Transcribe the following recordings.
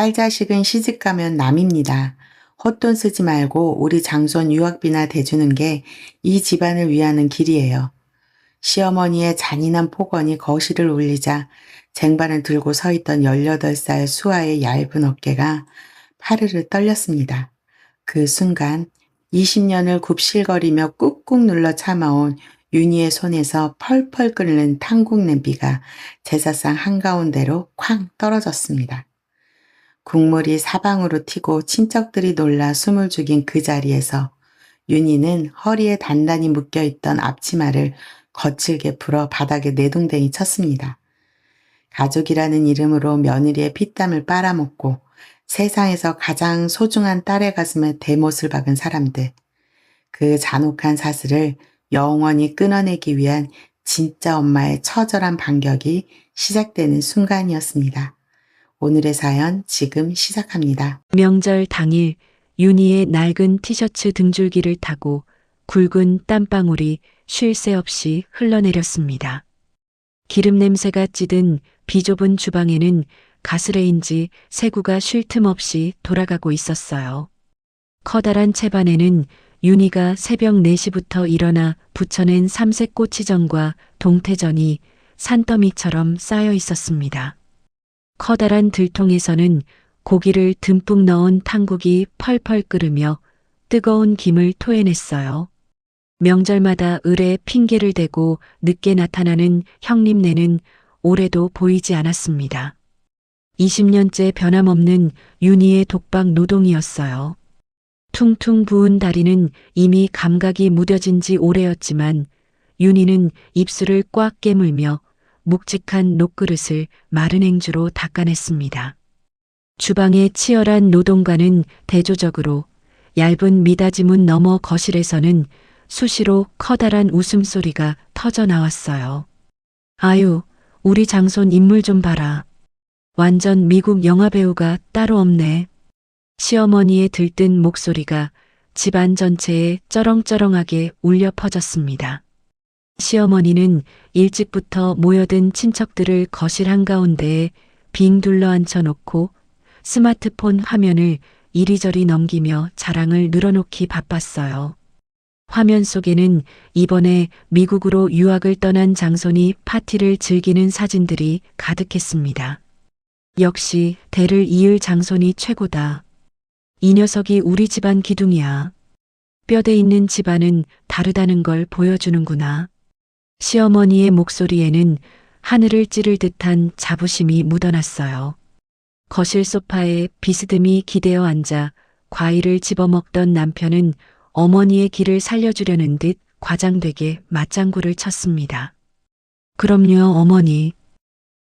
딸 자식은 시집가면 남입니다. 헛돈 쓰지 말고 우리 장손 유학비나 대주는 게 이 집안을 위하는 길이에요. 시어머니의 잔인한 폭언이 거실을 울리자 쟁반을 들고 서 있던 18살 수아의 얇은 어깨가 파르르 떨렸습니다. 그 순간 20년을 굽실거리며 꾹꾹 눌러 참아온 윤희의 손에서 펄펄 끓는 탕국 냄비가 제사상 한가운데로 쾅 떨어졌습니다. 국물이 사방으로 튀고 친척들이 놀라 숨을 죽인 그 자리에서 윤희는 허리에 단단히 묶여있던 앞치마를 거칠게 풀어 바닥에 내동댕이 쳤습니다. 가족이라는 이름으로 며느리의 피땀을 빨아먹고 세상에서 가장 소중한 딸의 가슴에 대못을 박은 사람들. 그 잔혹한 사슬을 영원히 끊어내기 위한 진짜 엄마의 처절한 반격이 시작되는 순간이었습니다. 오늘의 사연 지금 시작합니다. 명절 당일 윤희의 낡은 티셔츠 등줄기를 타고 굵은 땀방울이 쉴 새 없이 흘러내렸습니다. 기름 냄새가 찌든 비좁은 주방에는 가스레인지 세구가 쉴 틈 없이 돌아가고 있었어요. 커다란 채반에는 윤희가 새벽 4시부터 일어나 부쳐낸 삼색 꼬치전과 동태전이 산더미처럼 쌓여 있었습니다. 커다란 들통에서는 고기를 듬뿍 넣은 탕국이 펄펄 끓으며 뜨거운 김을 토해냈어요. 명절마다 을에 핑계를 대고 늦게 나타나는 형님네는 올해도 보이지 않았습니다. 20년째 변함없는 윤희의 독박 노동이었어요. 퉁퉁 부은 다리는 이미 감각이 무뎌진 지 오래였지만 윤희는 입술을 꽉 깨물며 묵직한 녹그릇을 마른 행주로 닦아냈습니다. 주방의 치열한 노동과는 대조적으로 얇은 미닫이문 너머 거실에서는 수시로 커다란 웃음소리가 터져 나왔어요. 아유, 우리 장손 인물 좀 봐라. 완전 미국 영화배우가 따로 없네. 시어머니의 들뜬 목소리가 집안 전체에 쩌렁쩌렁하게 울려 퍼졌습니다. 시어머니는 일찍부터 모여든 친척들을 거실 한가운데에 빙 둘러 앉혀놓고 스마트폰 화면을 이리저리 넘기며 자랑을 늘어놓기 바빴어요. 화면 속에는 이번에 미국으로 유학을 떠난 장손이 파티를 즐기는 사진들이 가득했습니다. 역시 대를 이을 장손이 최고다. 이 녀석이 우리 집안 기둥이야. 뼈대 있는 집안은 다르다는 걸 보여주는구나. 시어머니의 목소리에는 하늘을 찌를 듯한 자부심이 묻어났어요. 거실 소파에 비스듬히 기대어 앉아 과일을 집어먹던 남편은 어머니의 길을 살려주려는 듯 과장되게 맞장구를 쳤습니다. 그럼요, 어머니.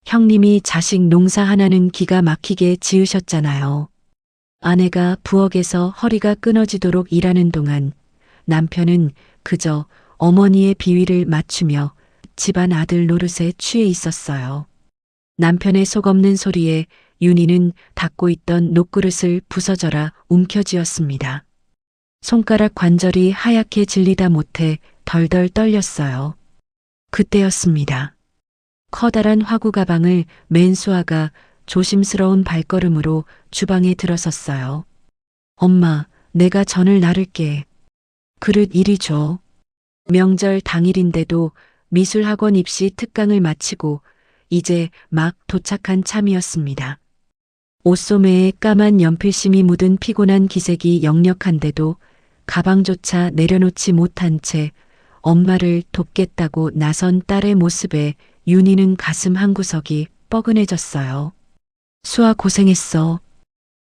형님이 자식 농사 하나는 기가 막히게 지으셨잖아요. 아내가 부엌에서 허리가 끊어지도록 일하는 동안 남편은 그저 어머니의 비위를 맞추며 집안 아들 노릇에 취해 있었어요. 남편의 속없는 소리에 윤희는 닫고 있던 녹그릇을 부서져라 움켜쥐었습니다. 손가락 관절이 하얗게 질리다 못해 덜덜 떨렸어요. 그때였습니다. 커다란 화구 가방을 맨 수아가 조심스러운 발걸음으로 주방에 들어섰어요. 엄마, 내가 전을 나를게. 그릇 이리 줘. 명절 당일인데도 미술학원 입시 특강을 마치고 이제 막 도착한 참이었습니다. 옷소매에 까만 연필심이 묻은 피곤한 기색이 역력한데도 가방조차 내려놓지 못한 채 엄마를 돕겠다고 나선 딸의 모습에 윤희는 가슴 한구석이 뻐근해졌어요. 수아 고생했어.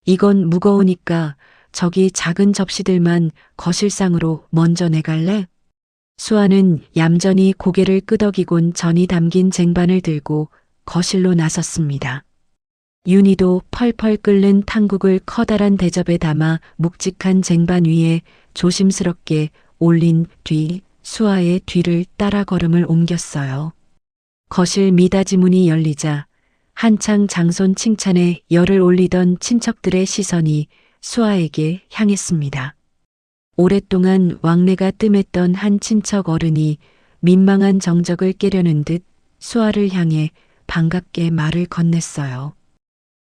이건 무거우니까 저기 작은 접시들만 거실상으로 먼저 내갈래? 수아는 얌전히 고개를 끄덕이곤 전이 담긴 쟁반을 들고 거실로 나섰습니다. 윤희도 펄펄 끓는 탕국을 커다란 대접에 담아 묵직한 쟁반 위에 조심스럽게 올린 뒤 수아의 뒤를 따라 걸음을 옮겼어요. 거실 미닫이 문이 열리자 한창 장손 칭찬에 열을 올리던 친척들의 시선이 수아에게 향했습니다. 오랫동안 왕래가 뜸했던 한 친척 어른이 민망한 정적을 깨려는 듯 수아를 향해 반갑게 말을 건넸어요.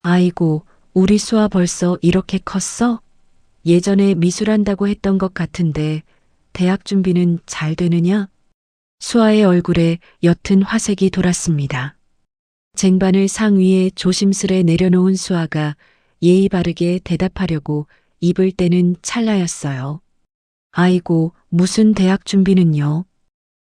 아이고, 우리 수아 벌써 이렇게 컸어? 예전에 미술한다고 했던 것 같은데 대학 준비는 잘 되느냐? 수아의 얼굴에 옅은 화색이 돌았습니다. 쟁반을 상 위에 조심스레 내려놓은 수아가 예의 바르게 대답하려고 입을 떼는 찰나였어요. 아이고, 무슨 대학 준비는요?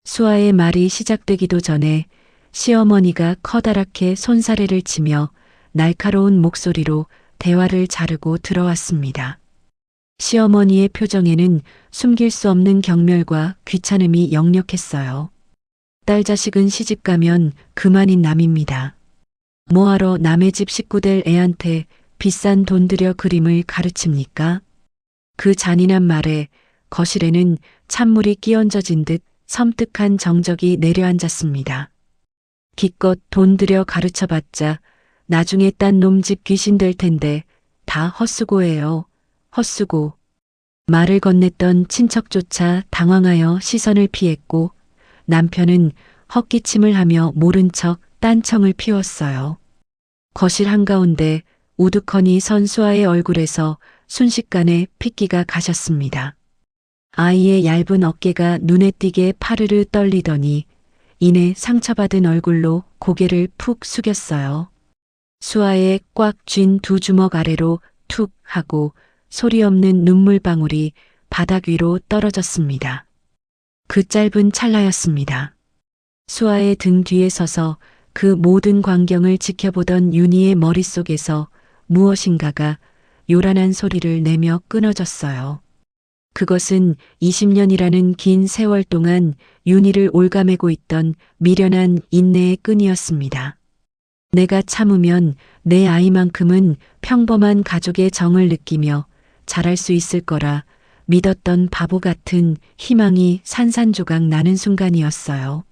수아의 말이 시작되기도 전에 시어머니가 커다랗게 손사래를 치며 날카로운 목소리로 대화를 자르고 들어왔습니다. 시어머니의 표정에는 숨길 수 없는 경멸과 귀찮음이 역력했어요. 딸 자식은 시집 가면 그만인 남입니다. 뭐하러 남의 집 식구들 애한테 비싼 돈 들여 그림을 가르칩니까? 그 잔인한 말에 거실에는 찬물이 끼얹어진 듯 섬뜩한 정적이 내려앉았습니다. 기껏 돈 들여 가르쳐봤자 나중에 딴 놈 집 귀신 될 텐데 다 헛수고예요. 헛수고. 말을 건넸던 친척조차 당황하여 시선을 피했고 남편은 헛기침을 하며 모른 척 딴청을 피웠어요. 거실 한가운데 우두커니 선 수아의 얼굴에서 순식간에 핏기가 가셨습니다. 아이의 얇은 어깨가 눈에 띄게 파르르 떨리더니 이내 상처받은 얼굴로 고개를 푹 숙였어요. 수아의 꽉 쥔 두 주먹 아래로 툭 하고 소리 없는 눈물방울이 바닥 위로 떨어졌습니다. 그 짧은 찰나였습니다. 수아의 등 뒤에 서서 그 모든 광경을 지켜보던 윤희의 머릿속에서 무엇인가가 요란한 소리를 내며 끊어졌어요. 그것은 20년이라는 긴 세월 동안 윤희를 올가매고 있던 미련한 인내의 끈이었습니다. 내가 참으면 내 아이만큼은 평범한 가족의 정을 느끼며 자랄 수 있을 거라 믿었던 바보 같은 희망이 산산조각 나는 순간이었어요.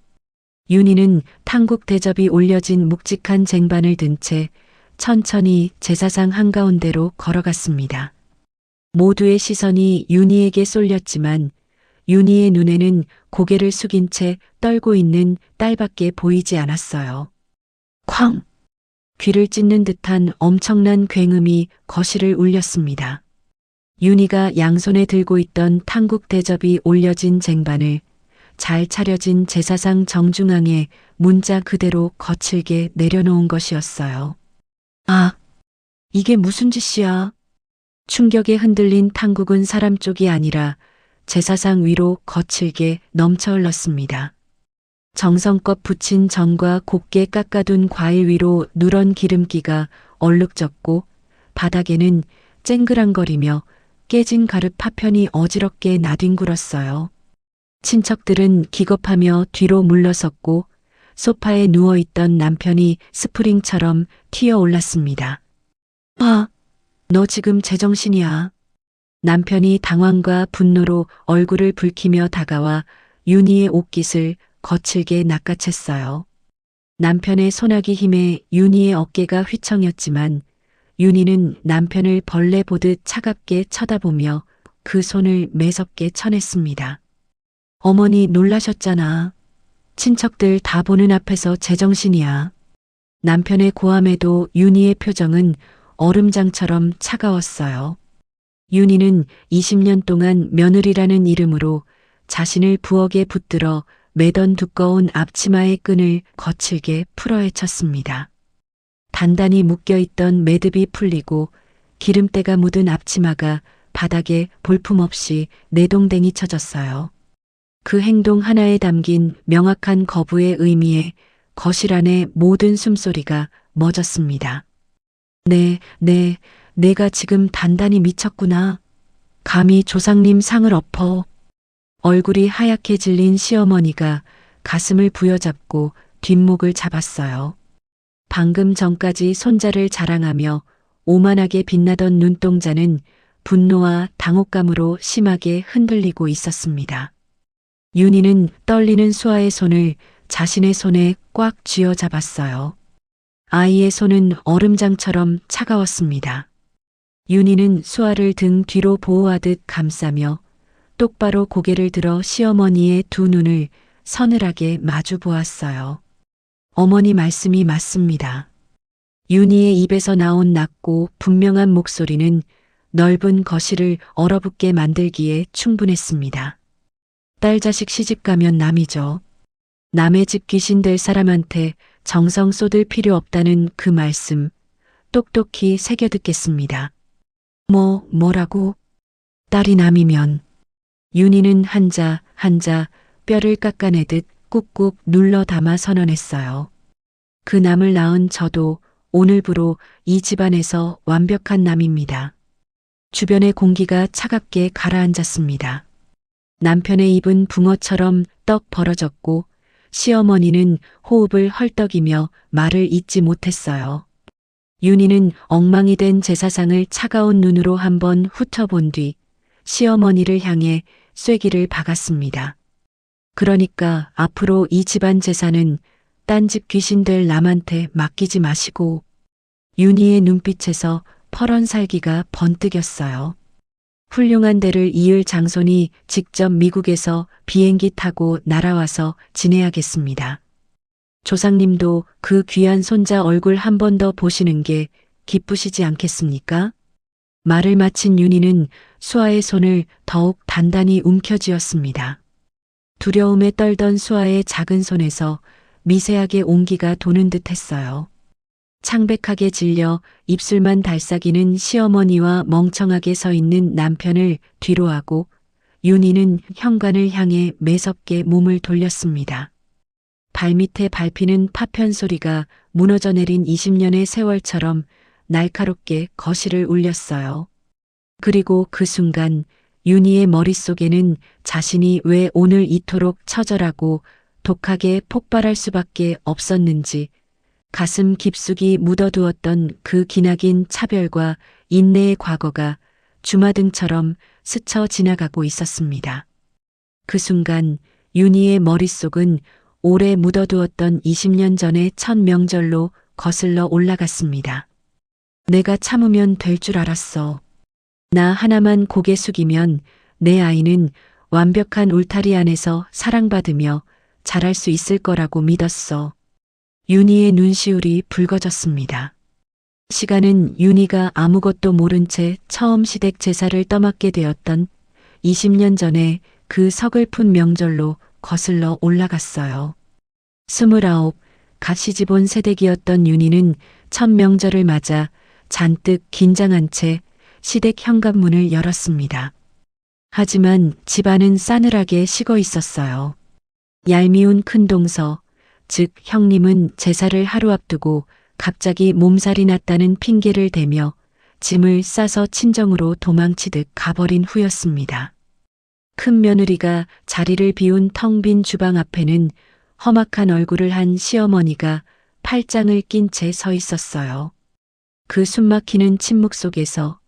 윤희는 탕국 대접이 올려진 묵직한 쟁반을 든 채 천천히 제사상 한가운데로 걸어갔습니다. 모두의 시선이 윤희에게 쏠렸지만 윤희의 눈에는 고개를 숙인 채 떨고 있는 딸밖에 보이지 않았어요. 쾅! 귀를 찢는 듯한 엄청난 굉음이 거실을 울렸습니다. 윤희가 양손에 들고 있던 탕국 대접이 올려진 쟁반을 잘 차려진 제사상 정중앙에 문자 그대로 거칠게 내려놓은 것이었어요. 아, 이게 무슨 짓이야? 충격에 흔들린 탕국은 사람 쪽이 아니라 제사상 위로 거칠게 넘쳐 흘렀습니다. 정성껏 부친 전과 곱게 깎아둔 과일 위로 누런 기름기가 얼룩졌고 바닥에는 쨍그랑거리며 깨진 가루 파편이 어지럽게 나뒹굴었어요. 친척들은 기겁하며 뒤로 물러섰고 소파에 누워있던 남편이 스프링처럼 튀어올랐습니다. 아, 너 지금 제정신이야. 남편이 당황과 분노로 얼굴을 붉히며 다가와 윤희의 옷깃을 거칠게 낚아챘어요. 남편의 소나기 힘에 윤희의 어깨가 휘청였지만 윤희는 남편을 벌레 보듯 차갑게 쳐다보며 그 손을 매섭게 쳐냈습니다. 어머니 놀라셨잖아. 친척들 다 보는 앞에서 제정신이야. 남편의 고함에도 윤희의 표정은 얼음장처럼 차가웠어요. 윤희는 20년 동안 며느리라는 이름으로 자신을 부엌에 붙들어 매던 두꺼운 앞치마의 끈을 거칠게 풀어헤쳤습니다. 단단히 묶여있던 매듭이 풀리고 기름때가 묻은 앞치마가 바닥에 볼품없이 내동댕이 쳐졌어요. 그 행동 하나에 담긴 명확한 거부의 의미에 거실 안의 모든 숨소리가 멎었습니다. 내가 지금 단단히 미쳤구나. 감히 조상님 상을 엎어. 얼굴이 하얗게 질린 시어머니가 가슴을 부여잡고 뒷목을 잡았어요. 방금 전까지 손자를 자랑하며 오만하게 빛나던 눈동자는 분노와 당혹감으로 심하게 흔들리고 있었습니다. 윤희는 떨리는 수아의 손을 자신의 손에 꽉 쥐어 잡았어요. 아이의 손은 얼음장처럼 차가웠습니다. 윤희는 수아를 등 뒤로 보호하듯 감싸며 똑바로 고개를 들어 시어머니의 두 눈을 서늘하게 마주 보았어요. 어머니 말씀이 맞습니다. 윤희의 입에서 나온 낮고 분명한 목소리는 넓은 거실을 얼어붙게 만들기에 충분했습니다. 딸 자식 시집 가면 남이죠. 남의 집 귀신 될 사람한테 정성 쏟을 필요 없다는 그 말씀 똑똑히 새겨 듣겠습니다. 뭐라고? 딸이 남이면. 윤희는 한자 한자 뼈를 깎아내듯 꾹꾹 눌러 담아 선언했어요. 그 남을 낳은 저도 오늘부로 이 집안에서 완벽한 남입니다. 주변의 공기가 차갑게 가라앉았습니다. 남편의 입은 붕어처럼 떡 벌어졌고 시어머니는 호흡을 헐떡이며 말을 잇지 못했어요. 윤희는 엉망이 된 제사상을 차가운 눈으로 한번 훑어본 뒤 시어머니를 향해 쐐기를 박았습니다. 그러니까 앞으로 이 집안 재산은 딴집 귀신 될 남한테 맡기지 마시고. 윤희의 눈빛에서 퍼런 살기가 번뜩였어요. 훌륭한 대를 이을 장손이 직접 미국에서 비행기 타고 날아와서 지내야겠습니다. 조상님도 그 귀한 손자 얼굴 한 번 더 보시는 게 기쁘시지 않겠습니까? 말을 마친 윤희는 수아의 손을 더욱 단단히 움켜쥐었습니다. 두려움에 떨던 수아의 작은 손에서 미세하게 온기가 도는 듯 했어요. 창백하게 질려 입술만 달싹이는 시어머니와 멍청하게 서 있는 남편을 뒤로하고 윤희는 현관을 향해 매섭게 몸을 돌렸습니다. 발밑에 밟히는 파편 소리가 무너져 내린 20년의 세월처럼 날카롭게 거실을 울렸어요. 그리고 그 순간 윤희의 머릿속에는 자신이 왜 오늘 이토록 처절하고 독하게 폭발할 수밖에 없었는지 가슴 깊숙이 묻어두었던 그 기나긴 차별과 인내의 과거가 주마등처럼 스쳐 지나가고 있었습니다. 그 순간 윤희의 머릿속은 오래 묻어두었던 20년 전의 첫 명절로 거슬러 올라갔습니다. 내가 참으면 될 줄 알았어. 나 하나만 고개 숙이면 내 아이는 완벽한 울타리 안에서 사랑받으며 자랄 수 있을 거라고 믿었어. 윤희의 눈시울이 붉어졌습니다. 시간은 윤희가 아무것도 모른 채 처음 시댁 제사를 떠맡게 되었던 20년 전에 그 서글픈 명절로 거슬러 올라갔어요. 29, 갓 시집온 새댁이었던 윤희는 첫 명절을 맞아 잔뜩 긴장한 채 시댁 현관문을 열었습니다. 하지만 집안은 싸늘하게 식어 있었어요. 얄미운 큰동서, 즉 형님은 제사를 하루 앞두고 갑자기 몸살이 났다는 핑계를 대며 짐을 싸서 친정으로 도망치듯 가버린 후였습니다. 큰 며느리가 자리를 비운 텅 빈 주방 앞에는 험악한 얼굴을 한 시어머니가 팔짱을 낀 채 서 있었어요. 그 숨막히는 침묵 속에서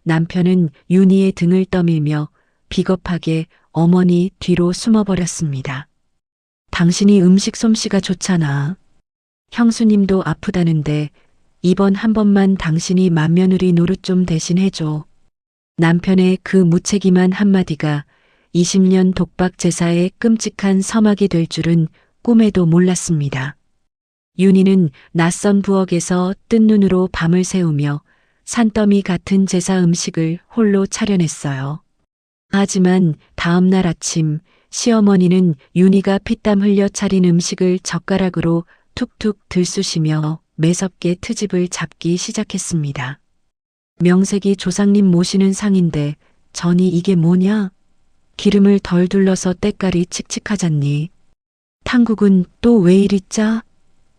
남편은 윤희의 등을 떠밀며 비겁하게 어머니 뒤로 숨어버렸습니다. 당신이 음식 솜씨가 좋잖아. 형수님도 아프다는데 이번 한 번만 당신이 맏며느리 노릇 좀 대신 해줘. 남편의 그 무책임한 한마디가 20년 독박 제사의 끔찍한 서막이 될 줄은 꿈에도 몰랐습니다. 윤희는 낯선 부엌에서 뜬 눈으로 밤을 새우며 산더미 같은 제사 음식을 홀로 차려냈어요. 하지만 다음 날 아침 시어머니는 윤희가 피땀 흘려 차린 음식을 젓가락으로 툭툭 들쑤시며 매섭게 트집을 잡기 시작했습니다. 명색이 조상님 모시는 상인데 전이 이게 뭐냐? 기름을 덜 둘러서 때깔이 칙칙하잖니. 탕국은 또 왜 이리 짜?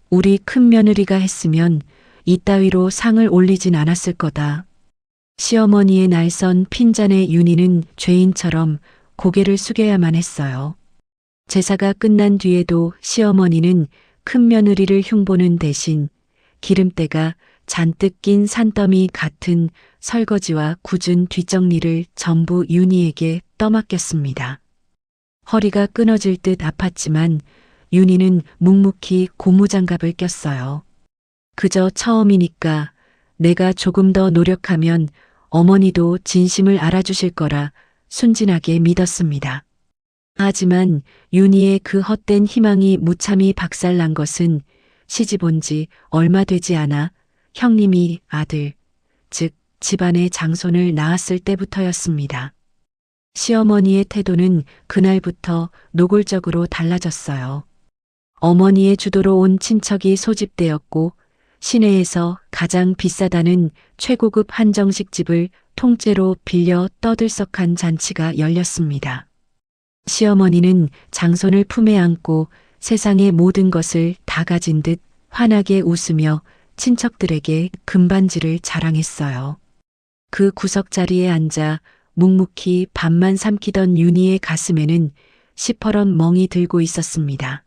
우리 큰 며느리가 했으면 이따위로 상을 올리진 않았을 거다. 시어머니의 날선 핀잔에 윤희는 죄인처럼 고개를 숙여야만 했어요. 제사가 끝난 뒤에도 시어머니는 큰 며느리를 흉보는 대신 기름때가 잔뜩 낀 산더미 같은 설거지와 굳은 뒷정리를 전부 윤희에게 떠맡겼습니다. 허리가 끊어질 듯 아팠지만 윤희는 묵묵히 고무장갑을 꼈어요. 그저 처음이니까 내가 조금 더 노력하면 어머니도 진심을 알아주실 거라 순진하게 믿었습니다. 하지만 윤희의 그 헛된 희망이 무참히 박살난 것은 시집 온 지 얼마 되지 않아 형님이 아들, 즉 집안의 장손을 낳았을 때부터였습니다. 시어머니의 태도는 그날부터 노골적으로 달라졌어요. 어머니의 주도로 온 친척이 소집되었고 시내에서 가장 비싸다는 최고급 한정식 집을 통째로 빌려 떠들썩한 잔치가 열렸습니다. 시어머니는 장손을 품에 안고 세상의 모든 것을 다 가진 듯 환하게 웃으며 친척들에게 금반지를 자랑했어요. 그 구석자리에 앉아 묵묵히 밥만 삼키던 윤희의 가슴에는 시퍼런 멍이 들고 있었습니다.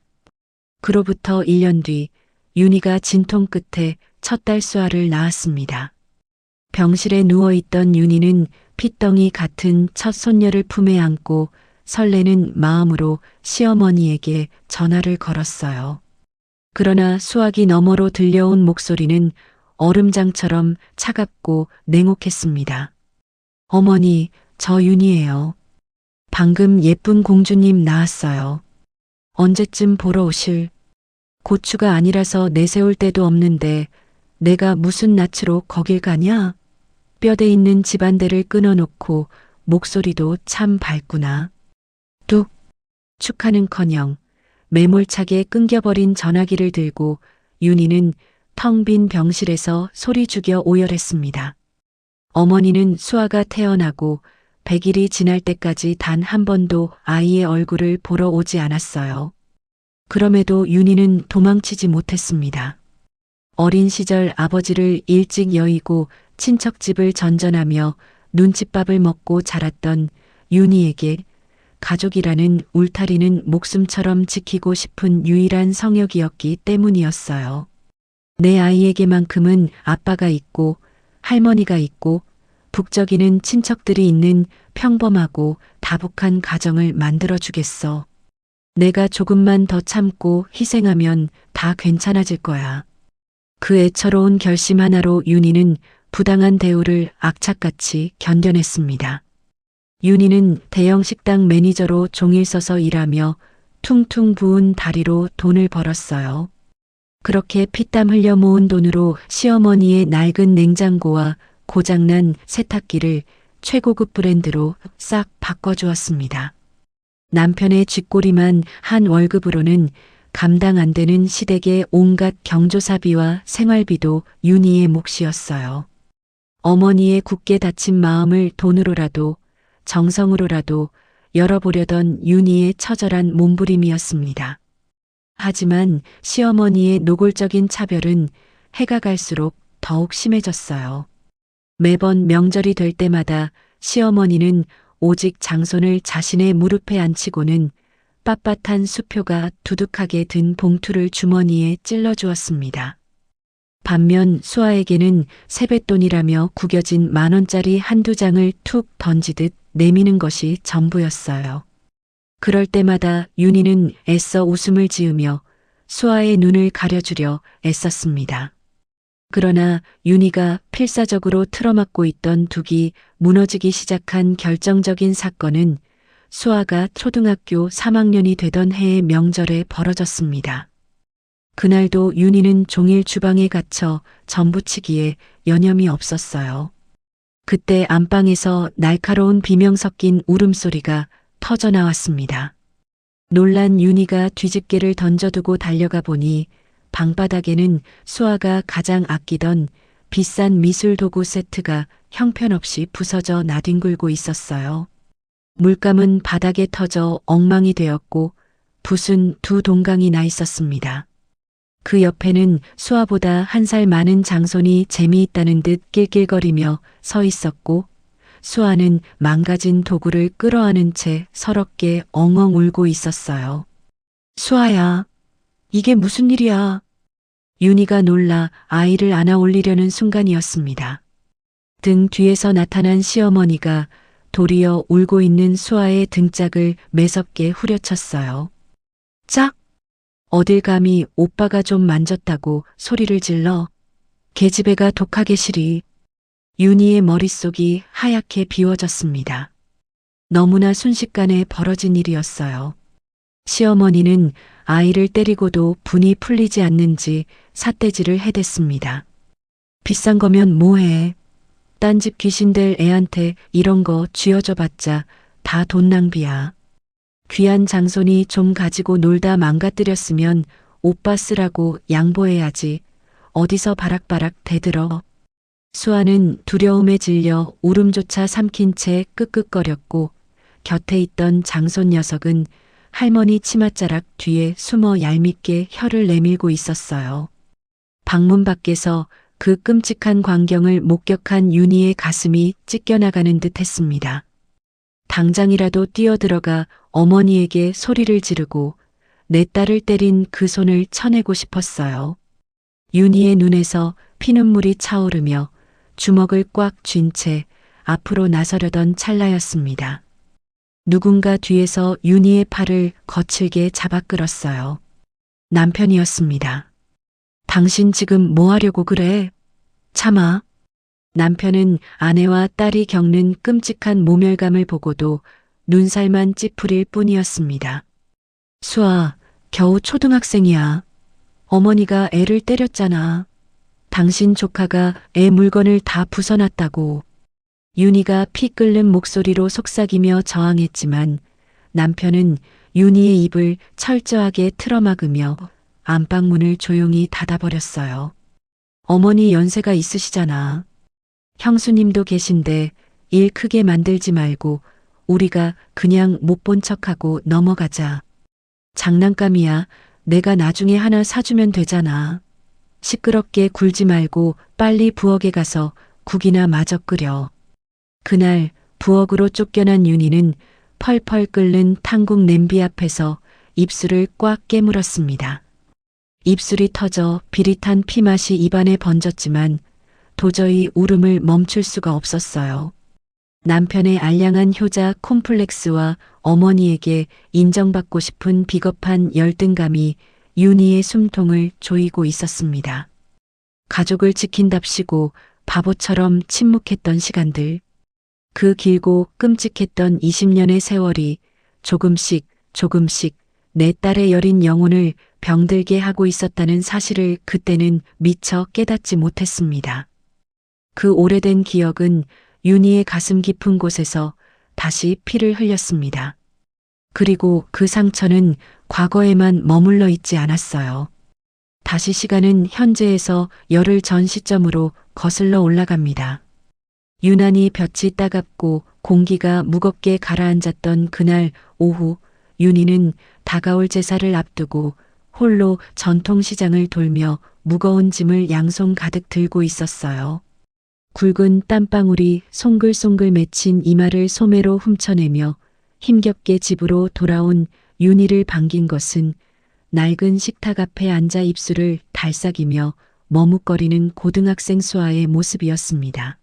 그로부터 1년 뒤 윤희가 진통 끝에 첫 달 수아를 낳았습니다. 병실에 누워있던 윤희는 핏덩이 같은 첫 손녀를 품에 안고 설레는 마음으로 시어머니에게 전화를 걸었어요. 그러나 수화기 너머로 들려온 목소리는 얼음장처럼 차갑고 냉혹했습니다. 어머니, 저 윤희예요. 방금 예쁜 공주님 낳았어요. 언제쯤 보러 오실? 고추가 아니라서 내세울 데도 없는데 내가 무슨 낯으로 거길 가냐? 뼈대 있는 집안대를 끊어놓고 목소리도 참 밝구나. 뚝! 축하는커녕 매몰차게 끊겨버린 전화기를 들고 윤희는 텅 빈 병실에서 소리 죽여 오열했습니다. 어머니는 수아가 태어나고 100일이 지날 때까지 단 한 번도 아이의 얼굴을 보러 오지 않았어요. 그럼에도 윤희는 도망치지 못했습니다. 어린 시절 아버지를 일찍 여의고 친척집을 전전하며 눈칫밥을 먹고 자랐던 윤희에게 가족이라는 울타리는 목숨처럼 지키고 싶은 유일한 성역이었기 때문이었어요. 내 아이에게만큼은 아빠가 있고 할머니가 있고 북적이는 친척들이 있는 평범하고 다복한 가정을 만들어주겠어. 내가 조금만 더 참고 희생하면 다 괜찮아질 거야. 그 애처로운 결심 하나로 윤희는 부당한 대우를 악착같이 견뎌냈습니다. 윤희는 대형 식당 매니저로 종일 서서 일하며 퉁퉁 부은 다리로 돈을 벌었어요. 그렇게 피땀 흘려 모은 돈으로 시어머니의 낡은 냉장고와 고장난 세탁기를 최고급 브랜드로 싹 바꿔주었습니다. 남편의 쥐꼬리만 한 월급으로는 감당 안 되는 시댁의 온갖 경조사비와 생활비도 윤희의 몫이었어요. 어머니의 굳게 닫힌 마음을 돈으로라도 정성으로라도 열어보려던 윤희의 처절한 몸부림이었습니다. 하지만 시어머니의 노골적인 차별은 해가 갈수록 더욱 심해졌어요. 매번 명절이 될 때마다 시어머니는 오직 장손을 자신의 무릎에 앉히고는 빳빳한 수표가 두둑하게 든 봉투를 주머니에 찔러주었습니다. 반면 수아에게는 세뱃돈이라며 구겨진 10,000원짜리 한두 장을 툭 던지듯 내미는 것이 전부였어요. 그럴 때마다 윤희는 애써 웃음을 지으며 수아의 눈을 가려주려 애썼습니다. 그러나 윤희가 필사적으로 틀어막고 있던 둑이 무너지기 시작한 결정적인 사건은 수아가 초등학교 3학년이 되던 해의 명절에 벌어졌습니다. 그날도 윤희는 종일 주방에 갇혀 전부치기에 여념이 없었어요. 그때 안방에서 날카로운 비명 섞인 울음소리가 터져나왔습니다. 놀란 윤희가 뒤집개를 던져두고 달려가 보니 방바닥에는 수아가 가장 아끼던 비싼 미술 도구 세트가 형편없이 부서져 나뒹굴고 있었어요. 물감은 바닥에 터져 엉망이 되었고 붓은 2동강이 나 있었습니다. 그 옆에는 수아보다 1살 많은 장손이 재미있다는 듯 낄낄거리며 서 있었고 수아는 망가진 도구를 끌어안은 채 서럽게 엉엉 울고 있었어요. 수아야, 이게 무슨 일이야? 윤희가 놀라 아이를 안아 올리려는 순간이었습니다. 등 뒤에서 나타난 시어머니가 도리어 울고 있는 수아의 등짝을 매섭게 후려쳤어요. 짝! 어딜 감히 오빠가 좀 만졌다고 소리를 질러. 계집애가 독하게 시리. 윤희의 머릿속이 하얗게 비워졌습니다. 너무나 순식간에 벌어진 일이었어요. 시어머니는 아이를 때리고도 분이 풀리지 않는지 삿대질을 해댔습니다. 비싼 거면 뭐해. 딴 집 귀신될 애한테 이런 거 쥐어줘 봤자 다 돈 낭비야. 귀한 장손이 좀 가지고 놀다 망가뜨렸으면 오빠 쓰라고 양보해야지. 어디서 바락바락 대들어. 수아는 두려움에 질려 울음조차 삼킨 채 끄끄거렸고 곁에 있던 장손 녀석은 할머니 치맛자락 뒤에 숨어 얄밉게 혀를 내밀고 있었어요. 방문 밖에서 그 끔찍한 광경을 목격한 윤희의 가슴이 찢겨나가는 듯 했습니다. 당장이라도 뛰어들어가 어머니에게 소리를 지르고 내 딸을 때린 그 손을 쳐내고 싶었어요. 윤희의 눈에서 피눈물이 차오르며 주먹을 꽉 쥔 채 앞으로 나서려던 찰나였습니다. 누군가 뒤에서 윤희의 팔을 거칠게 잡아 끌었어요. 남편이었습니다. 당신 지금 뭐 하려고 그래? 참아. 남편은 아내와 딸이 겪는 끔찍한 모멸감을 보고도 눈살만 찌푸릴 뿐이었습니다. 수아, 겨우 초등학생이야. 어머니가 애를 때렸잖아. 당신 조카가 애 물건을 다 부숴놨다고. 윤희가 피 끓는 목소리로 속삭이며 저항했지만 남편은 윤희의 입을 철저하게 틀어막으며 안방문을 조용히 닫아버렸어요. 어머니 연세가 있으시잖아. 형수님도 계신데 일 크게 만들지 말고 우리가 그냥 못 본 척하고 넘어가자. 장난감이야. 내가 나중에 하나 사주면 되잖아. 시끄럽게 굴지 말고 빨리 부엌에 가서 국이나 마저 끓여. 그날 부엌으로 쫓겨난 윤희는 펄펄 끓는 탕국 냄비 앞에서 입술을 꽉 깨물었습니다. 입술이 터져 비릿한 피맛이 입안에 번졌지만 도저히 울음을 멈출 수가 없었어요. 남편의 알량한 효자 콤플렉스와 어머니에게 인정받고 싶은 비겁한 열등감이 윤희의 숨통을 조이고 있었습니다. 가족을 지킨답시고 바보처럼 침묵했던 시간들. 그 길고 끔찍했던 20년의 세월이 조금씩 내 딸의 여린 영혼을 병들게 하고 있었다는 사실을 그때는 미처 깨닫지 못했습니다. 그 오래된 기억은 윤희의 가슴 깊은 곳에서 다시 피를 흘렸습니다. 그리고 그 상처는 과거에만 머물러 있지 않았어요. 다시 시간은 현재에서 열흘 전 시점으로 거슬러 올라갑니다. 유난히 볕이 따갑고 공기가 무겁게 가라앉았던 그날 오후, 윤희는 다가올 제사를 앞두고 홀로 전통시장을 돌며 무거운 짐을 양손 가득 들고 있었어요. 굵은 땀방울이 송글송글 맺힌 이마를 소매로 훔쳐내며 힘겹게 집으로 돌아온 윤희를 반긴 것은 낡은 식탁 앞에 앉아 입술을 달싹이며 머뭇거리는 고등학생 수아의 모습이었습니다.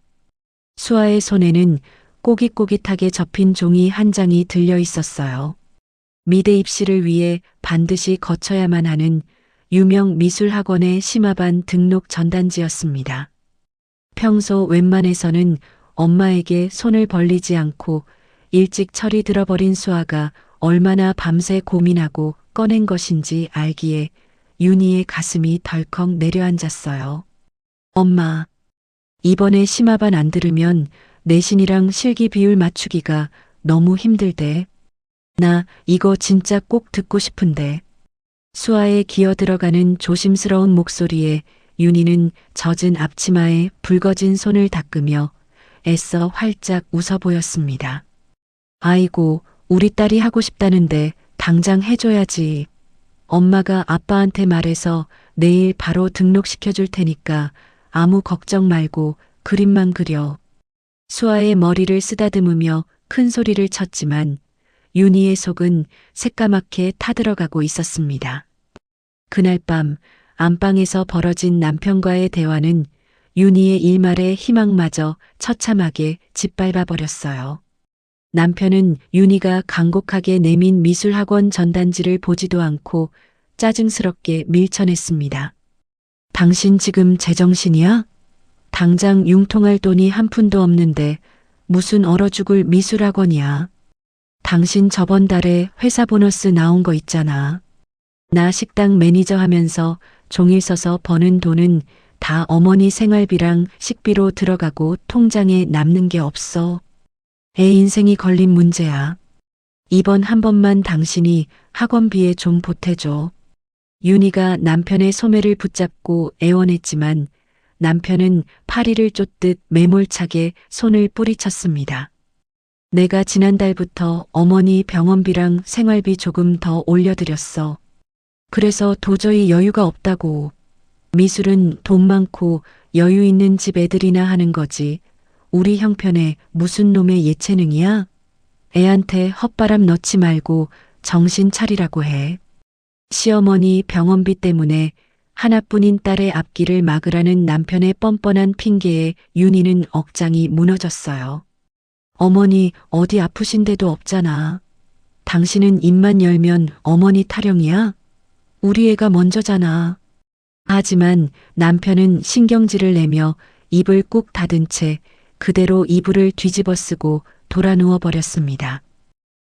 수아의 손에는 꼬깃꼬깃하게 접힌 종이 한 장이 들려 있었어요. 미대 입시를 위해 반드시 거쳐야만 하는 유명 미술학원의 심화반 등록 전단지였습니다. 평소 웬만해서는 엄마에게 손을 벌리지 않고 일찍 철이 들어버린 수아가 얼마나 밤새 고민하고 꺼낸 것인지 알기에 윤희의 가슴이 덜컥 내려앉았어요. 엄마, 이번에 심화반 안 들으면 내신이랑 실기 비율 맞추기가 너무 힘들대. 나 이거 진짜 꼭 듣고 싶은데. 수아의 기어 들어가는 조심스러운 목소리에 윤희는 젖은 앞치마에 붉어진 손을 닦으며 애써 활짝 웃어 보였습니다. 아이고, 우리 딸이 하고 싶다는데 당장 해줘야지. 엄마가 아빠한테 말해서 내일 바로 등록시켜 줄 테니까 아무 걱정 말고 그림만 그려. 수아의 머리를 쓰다듬으며 큰 소리를 쳤지만 윤희의 속은 새까맣게 타들어가고 있었습니다. 그날 밤 안방에서 벌어진 남편과의 대화는 윤희의 일말의 희망마저 처참하게 짓밟아 버렸어요. 남편은 윤희가 간곡하게 내민 미술학원 전단지를 보지도 않고 짜증스럽게 밀쳐냈습니다. 당신 지금 제정신이야? 당장 융통할 돈이 한 푼도 없는데 무슨 얼어 죽을 미술학원이야. 당신 저번 달에 회사 보너스 나온 거 있잖아. 나 식당 매니저 하면서 종일 서서 버는 돈은 다 어머니 생활비랑 식비로 들어가고 통장에 남는 게 없어. 애 인생이 걸린 문제야. 이번 한 번만 당신이 학원비에 좀 보태줘. 윤희가 남편의 소매를 붙잡고 애원했지만 남편은 파리를 쫓듯 매몰차게 손을 뿌리쳤습니다. 내가 지난달부터 어머니 병원비랑 생활비 조금 더 올려드렸어. 그래서 도저히 여유가 없다고. 미술은 돈 많고 여유 있는 집 애들이나 하는 거지. 우리 형편에 무슨 놈의 예체능이야? 애한테 헛바람 넣지 말고 정신 차리라고 해. 시어머니 병원비 때문에 하나뿐인 딸의 앞길을 막으라는 남편의 뻔뻔한 핑계에 윤희는 억장이 무너졌어요. 어머니 어디 아프신 데도 없잖아. 당신은 입만 열면 어머니 타령이야? 우리 애가 먼저잖아. 하지만 남편은 신경질을 내며 입을 꾹 닫은 채 그대로 이불을 뒤집어 쓰고 돌아 누워 버렸습니다.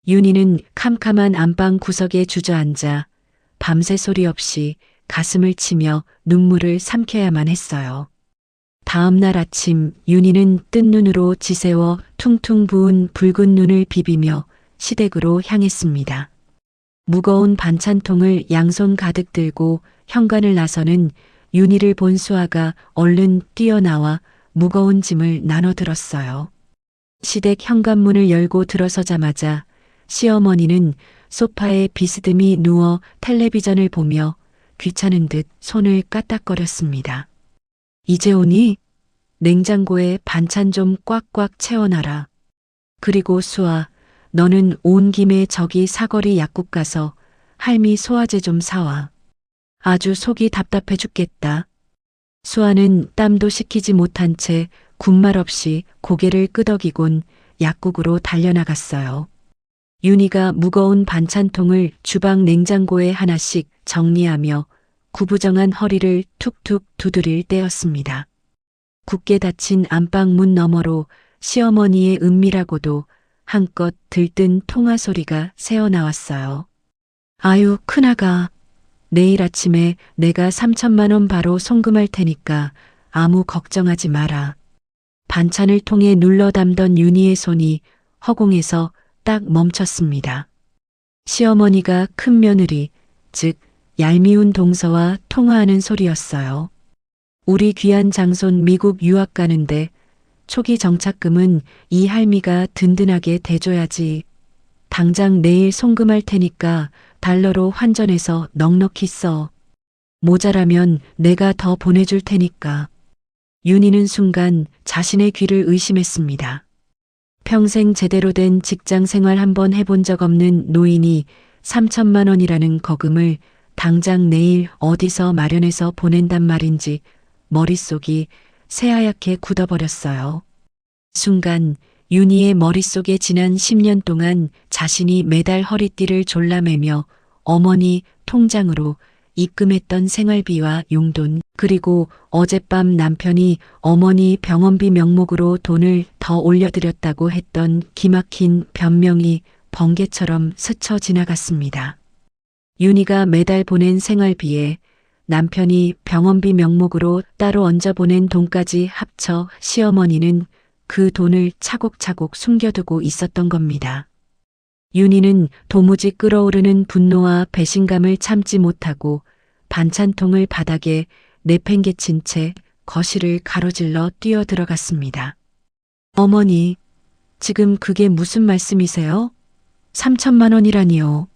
윤희는 캄캄한 안방 구석에 주저앉아 밤새 소리 없이 가슴을 치며 눈물을 삼켜야만 했어요. 다음 날 아침 윤희는 뜬 눈으로 지새워 퉁퉁 부은 붉은 눈을 비비며 시댁으로 향했습니다. 무거운 반찬통을 양손 가득 들고 현관을 나서는 윤희를 본 수아가 얼른 뛰어나와 무거운 짐을 나눠 들었어요. 시댁 현관문을 열고 들어서자마자 시어머니는 소파에 비스듬히 누워 텔레비전을 보며 귀찮은 듯 손을 까딱거렸습니다. 이제 오니? 냉장고에 반찬 좀 꽉꽉 채워놔라. 그리고 수아, 너는 온 김에 저기 사거리 약국 가서 할미 소화제 좀 사와. 아주 속이 답답해 죽겠다. 수아는 땀도 식히지 못한 채 군말 없이 고개를 끄덕이곤 약국으로 달려나갔어요. 윤희가 무거운 반찬통을 주방 냉장고에 하나씩 정리하며 구부정한 허리를 툭툭 두드릴 때였습니다. 굳게 닫힌 안방문 너머로 시어머니의 은밀하고도 한껏 들뜬 통화 소리가 새어나왔어요. 아유, 큰아가. 내일 아침에 내가 3천만 원 바로 송금할 테니까 아무 걱정하지 마라. 반찬을 통에 눌러 담던 윤희의 손이 허공에서 딱 멈췄습니다. 시어머니가 큰 며느리, 즉 얄미운 동서와 통화하는 소리였어요. 우리 귀한 장손 미국 유학 가는데 초기 정착금은 이 할미가 든든하게 대줘야지. 당장 내일 송금할 테니까 달러로 환전해서 넉넉히 써. 모자라면 내가 더 보내줄 테니까. 윤희는 순간 자신의 귀를 의심했습니다. 평생 제대로 된 직장 생활 한번 해본 적 없는 노인이 3천만 원이라는 거금을 당장 내일 어디서 마련해서 보낸단 말인지 머릿속이 새하얗게 굳어버렸어요. 순간 윤희의 머릿속에 지난 10년 동안 자신이 매달 허리띠를 졸라매며 어머니 통장으로 입금했던 생활비와 용돈, 그리고 어젯밤 남편이 어머니 병원비 명목으로 돈을 더 올려드렸다고 했던 기막힌 변명이 번개처럼 스쳐 지나갔습니다. 윤희가 매달 보낸 생활비에 남편이 병원비 명목으로 따로 얹어 보낸 돈까지 합쳐 시어머니는 그 돈을 차곡차곡 숨겨두고 있었던 겁니다. 윤희는 도무지 끓어오르는 분노와 배신감을 참지 못하고 반찬통을 바닥에 내팽개친 채 거실을 가로질러 뛰어들어갔습니다. 어머니, 지금 그게 무슨 말씀이세요? 3천만 원이라니요.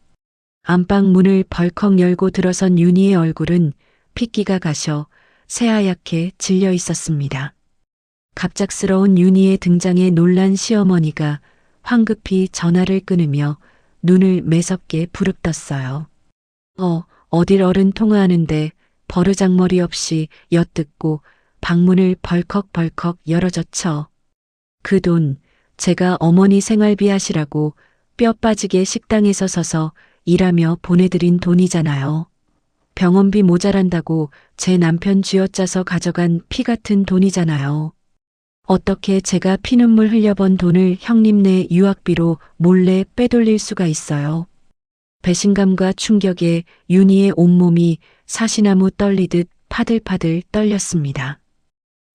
안방 문을 벌컥 열고 들어선 윤희의 얼굴은 핏기가 가셔 새하얗게 질려 있었습니다. 갑작스러운 윤희의 등장에 놀란 시어머니가 황급히 전화를 끊으며 눈을 매섭게 부릅떴어요. 어딜 어른 통화하는데 버르장머리 없이 엿듣고 방문을 벌컥벌컥 열어젖혀. 그 돈 제가 어머니 생활비 하시라고 뼈 빠지게 식당에서 서서 일하며 보내드린 돈이잖아요. 병원비 모자란다고 제 남편 쥐어짜서 가져간 피 같은 돈이잖아요. 어떻게 제가 피눈물 흘려번 돈을 형님네 유학비로 몰래 빼돌릴 수가 있어요. 배신감과 충격에 윤희의 온몸이 사시나무 떨리듯 파들파들 떨렸습니다.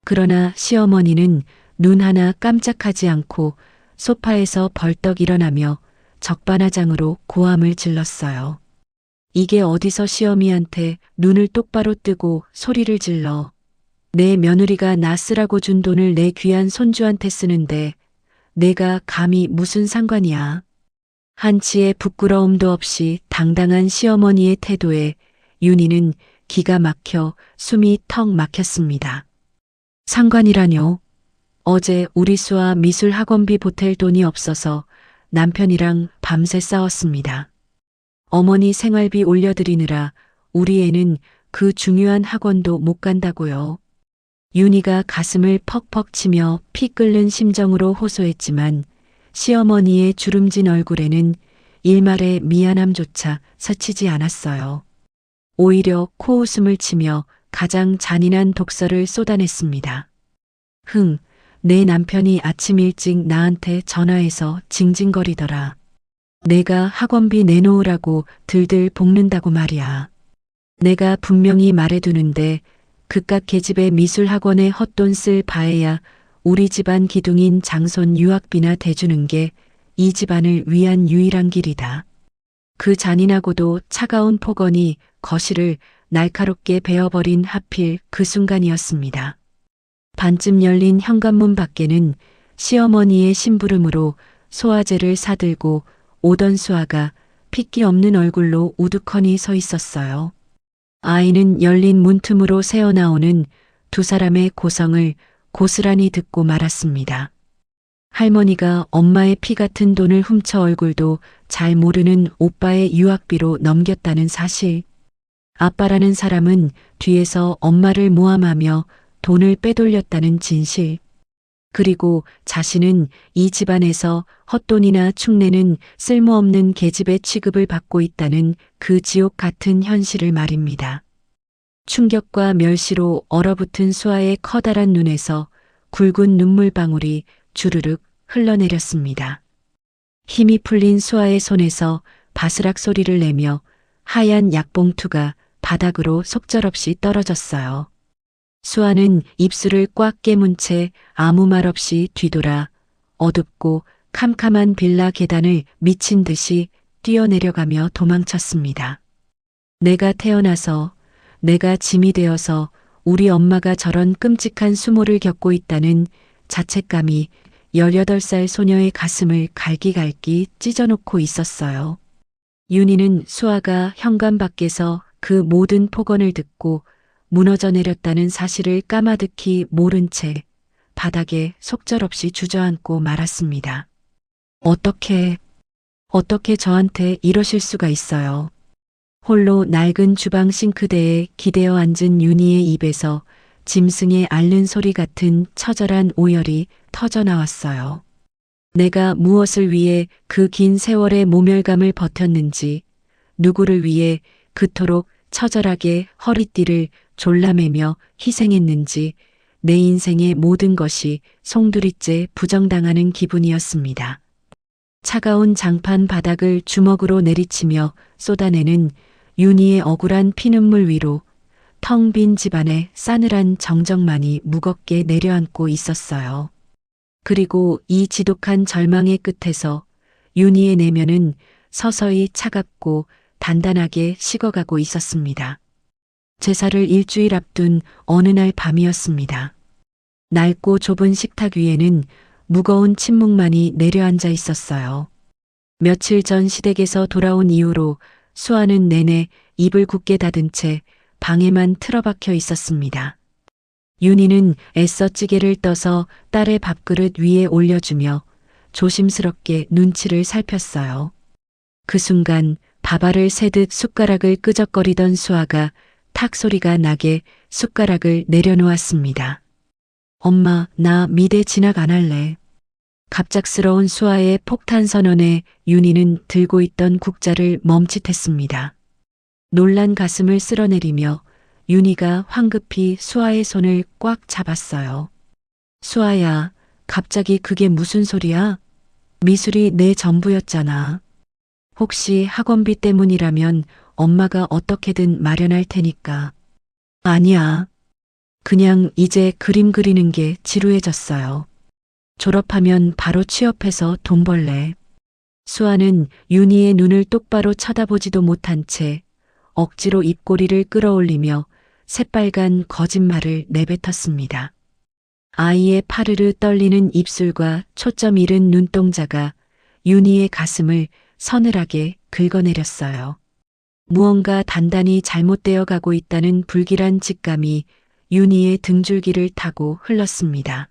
그러나 시어머니는 눈 하나 깜짝하지 않고 소파에서 벌떡 일어나며 적반하장으로 고함을 질렀어요. 이게 어디서 시어미한테 눈을 똑바로 뜨고 소리를 질러. 내 며느리가 나 쓰라고 준 돈을 내 귀한 손주한테 쓰는데 내가 감히 무슨 상관이야. 한치의 부끄러움도 없이 당당한 시어머니의 태도에 윤희는 기가 막혀 숨이 턱 막혔습니다. 상관이라뇨. 어제 우리 수아 미술 학원비 보탤 돈이 없어서 남편이랑 밤새 싸웠습니다. 어머니 생활비 올려드리느라 우리 애는 그 중요한 학원도 못 간다고요. 윤희가 가슴을 퍽퍽 치며 피 끓는 심정으로 호소했지만 시어머니의 주름진 얼굴에는 일말의 미안함조차 스치지 않았어요. 오히려 코웃음을 치며 가장 잔인한 독설을 쏟아냈습니다. 내 남편이 아침 일찍 나한테 전화해서 징징거리더라. 내가 학원비 내놓으라고 들들 볶는다고 말이야. 내가 분명히 말해두는데 그깟 계집애 미술학원에 헛돈 쓸 바에야 우리 집안 기둥인 장손 유학비나 대주는 게 이 집안을 위한 유일한 길이다. 그 잔인하고도 차가운 폭언이 거실을 날카롭게 베어버린 하필 그 순간이었습니다. 반쯤 열린 현관문 밖에는 시어머니의 심부름으로 소화제를 사들고 오던 수아가 핏기 없는 얼굴로 우두커니 서 있었어요. 아이는 열린 문틈으로 새어나오는 두 사람의 고성을 고스란히 듣고 말았습니다. 할머니가 엄마의 피 같은 돈을 훔쳐 얼굴도 잘 모르는 오빠의 유학비로 넘겼다는 사실. 아빠라는 사람은 뒤에서 엄마를 모함하며 돈을 빼돌렸다는 진실. 그리고 자신은 이 집안에서 헛돈이나 축내는 쓸모없는 계집의 취급을 받고 있다는 그 지옥 같은 현실을 말입니다. 충격과 멸시로 얼어붙은 수아의 커다란 눈에서 굵은 눈물방울이 주르륵 흘러내렸습니다. 힘이 풀린 수아의 손에서 바스락 소리를 내며 하얀 약봉투가 바닥으로 속절없이 떨어졌어요. 수아는 입술을 꽉 깨문 채 아무 말 없이 뒤돌아 어둡고 캄캄한 빌라 계단을 미친 듯이 뛰어내려가며 도망쳤습니다. 내가 태어나서, 내가 짐이 되어서 우리 엄마가 저런 끔찍한 수모를 겪고 있다는 자책감이 18살 소녀의 가슴을 갈기갈기 찢어놓고 있었어요. 윤희는 수아가 현관 밖에서 그 모든 폭언을 듣고 무너져 내렸다는 사실을 까마득히 모른 채 바닥에 속절없이 주저앉고 말았습니다. 어떻게 저한테 이러실 수가 있어요. 홀로 낡은 주방 싱크대에 기대어 앉은 윤희의 입에서 짐승의 앓는 소리 같은 처절한 오열이 터져나왔어요. 내가 무엇을 위해 그 긴 세월의 모멸감을 버텼는지, 누구를 위해 그토록 처절하게 허리띠를 졸라매며 희생했는지 내 인생의 모든 것이 송두리째 부정당하는 기분이었습니다. 차가운 장판 바닥을 주먹으로 내리치며 쏟아내는 윤희의 억울한 피눈물 위로 텅 빈 집안의 싸늘한 정적만이 무겁게 내려앉고 있었어요. 그리고 이 지독한 절망의 끝에서 윤희의 내면은 서서히 차갑고 단단하게 식어가고 있었습니다. 제사를 일주일 앞둔 어느 날 밤이었습니다. 낡고 좁은 식탁 위에는 무거운 침묵만이 내려앉아 있었어요. 며칠 전 시댁에서 돌아온 이후로 수아는 내내 입을 굳게 닫은 채 방에만 틀어박혀 있었습니다. 윤희는 애써 찌개를 떠서 딸의 밥그릇 위에 올려주며 조심스럽게 눈치를 살폈어요. 그 순간 밥알을 새듯 숟가락을 끄적거리던 수아가 탁 소리가 나게 숟가락을 내려놓았습니다. 엄마, 나 미대 진학 안 할래. 갑작스러운 수아의 폭탄 선언에 윤희는 들고 있던 국자를 멈칫했습니다. 놀란 가슴을 쓸어내리며 윤희가 황급히 수아의 손을 꽉 잡았어요. 수아야, 갑자기 그게 무슨 소리야? 미술이 내 전부였잖아. 혹시 학원비 때문이라면 엄마가 어떻게든 마련할 테니까. 아니야. 그냥 이제 그림 그리는 게 지루해졌어요. 졸업하면 바로 취업해서 돈 벌래. 수아는 윤희의 눈을 똑바로 쳐다보지도 못한 채 억지로 입꼬리를 끌어올리며 새빨간 거짓말을 내뱉었습니다. 아이의 파르르 떨리는 입술과 초점 잃은 눈동자가 윤희의 가슴을 서늘하게 긁어내렸어요. 무언가 단단히 잘못되어 가고 있다는 불길한 직감이 윤희의 등줄기를 타고 흘렀습니다.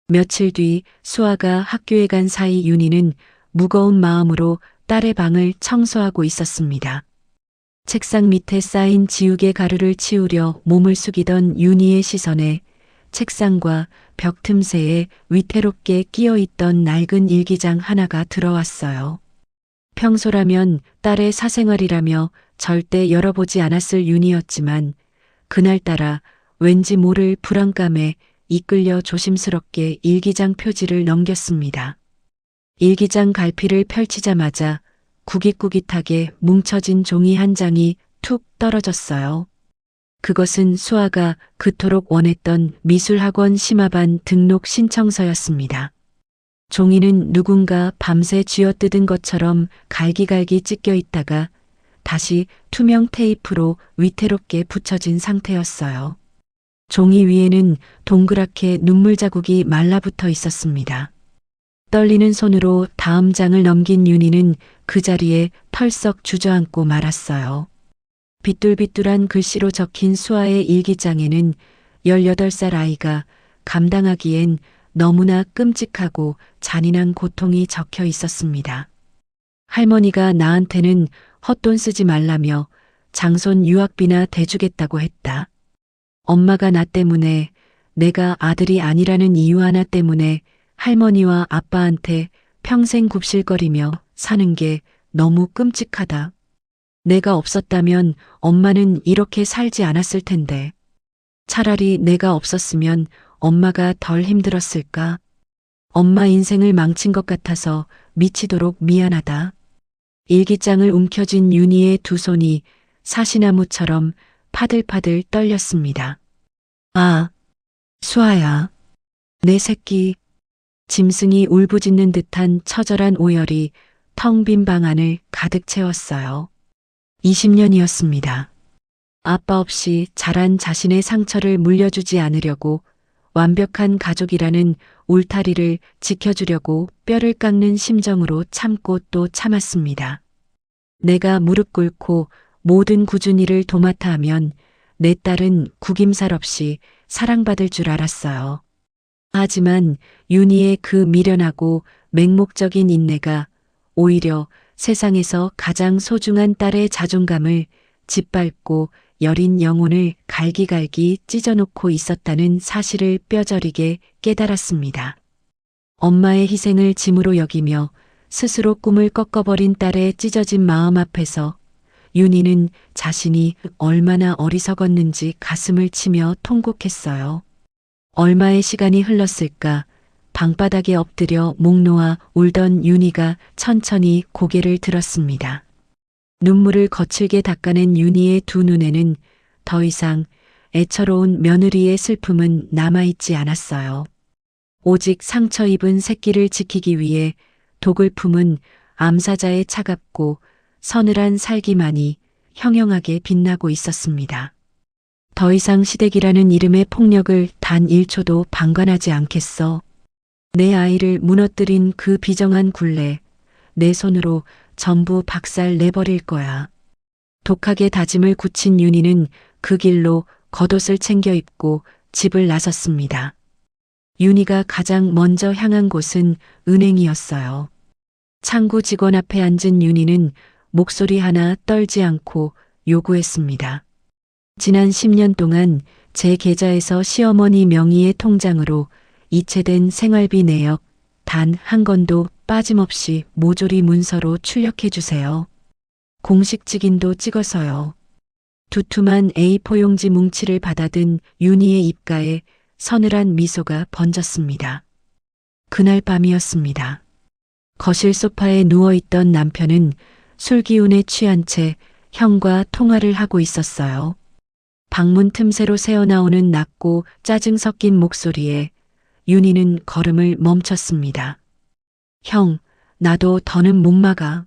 며칠 뒤 수아가 학교에 간 사이 윤희는 무거운 마음으로 딸의 방을 청소하고 있었습니다. 책상 밑에 쌓인 지우개 가루를 치우려 몸을 숙이던 윤희의 시선에 책상과 벽 틈새에 위태롭게 끼어 있던 낡은 일기장 하나가 들어왔어요. 평소라면 딸의 사생활이라며 절대 열어보지 않았을 윤희였지만 그날따라 왠지 모를 불안감에 이끌려 조심스럽게 일기장 표지를 넘겼습니다. 일기장 갈피를 펼치자마자 구깃구깃하게 뭉쳐진 종이 한 장이 툭 떨어졌어요. 그것은 수아가 그토록 원했던 미술학원 심화반 등록 신청서였습니다. 종이는 누군가 밤새 쥐어뜯은 것처럼 갈기갈기 찢겨 있다가 다시 투명 테이프로 위태롭게 붙여진 상태였어요. 종이 위에는 동그랗게 눈물 자국이 말라붙어 있었습니다. 떨리는 손으로 다음 장을 넘긴 윤희는 그 자리에 털썩 주저앉고 말았어요. 빗둘빗둘한 글씨로 적힌 수아의 일기장에는 18살 아이가 감당하기엔 너무나 끔찍하고 잔인한 고통이 적혀 있었습니다. 할머니가 나한테는 헛돈 쓰지 말라며 장손 유학비나 대주겠다고 했다. 엄마가 나 때문에, 내가 아들이 아니라는 이유 하나 때문에 할머니와 아빠한테 평생 굽실거리며 사는 게 너무 끔찍하다. 내가 없었다면 엄마는 이렇게 살지 않았을 텐데. 차라리 내가 없었으면 엄마가 덜 힘들었을까? 엄마 인생을 망친 것 같아서 미치도록 미안하다. 일기장을 움켜쥔 윤희의 두 손이 사시나무처럼 파들파들 떨렸습니다. 아, 수아야. 내 새끼. 짐승이 울부짖는 듯한 처절한 오열이 텅 빈 방 안을 가득 채웠어요. 20년이었습니다. 아빠 없이 자란 자신의 상처를 물려주지 않으려고 완벽한 가족이라는 울타리를 지켜주려고 뼈를 깎는 심정으로 참고 또 참았습니다. 내가 무릎 꿇고 모든 꾸준히를 도맡아 하면 내 딸은 구김살 없이 사랑받을 줄 알았어요. 하지만 윤희의 그 미련하고 맹목적인 인내가 오히려 세상에서 가장 소중한 딸의 자존감을 짓밟고 여린 영혼을 갈기갈기 찢어놓고 있었다는 사실을 뼈저리게 깨달았습니다. 엄마의 희생을 짐으로 여기며 스스로 꿈을 꺾어버린 딸의 찢어진 마음 앞에서 윤희는 자신이 얼마나 어리석었는지 가슴을 치며 통곡했어요. 얼마의 시간이 흘렀을까? 방바닥에 엎드려 목 놓아 울던 윤희가 천천히 고개를 들었습니다. 눈물을 거칠게 닦아낸 윤희의 두 눈에는 더 이상 애처로운 며느리의 슬픔은 남아있지 않았어요. 오직 상처 입은 새끼를 지키기 위해 독을 품은 암사자의 차갑고 서늘한 살기만이 형형하게 빛나고 있었습니다. 더 이상 시댁이라는 이름의 폭력을 단 1초도 방관하지 않겠어. 내 아이를 무너뜨린 그 비정한 굴레, 내 손으로 전부 박살 내버릴 거야. 독하게 다짐을 굳힌 윤희는 그 길로 겉옷을 챙겨 입고 집을 나섰습니다. 윤희가 가장 먼저 향한 곳은 은행이었어요. 창구 직원 앞에 앉은 윤희는 목소리 하나 떨지 않고 요구했습니다. 지난 10년 동안 제 계좌에서 시어머니 명의의 통장으로 이체된 생활비 내역 단 한 건도 빠짐없이 모조리 문서로 출력해 주세요. 공식 직인도 찍어서요. 두툼한 A4 용지 뭉치를 받아든 윤희의 입가에 서늘한 미소가 번졌습니다. 그날 밤이었습니다. 거실 소파에 누워있던 남편은 술 기운에 취한 채 형과 통화를 하고 있었어요. 방문 틈새로 새어나오는 낮고 짜증 섞인 목소리에 윤희는 걸음을 멈췄습니다. 형, 나도 더는 못 막아.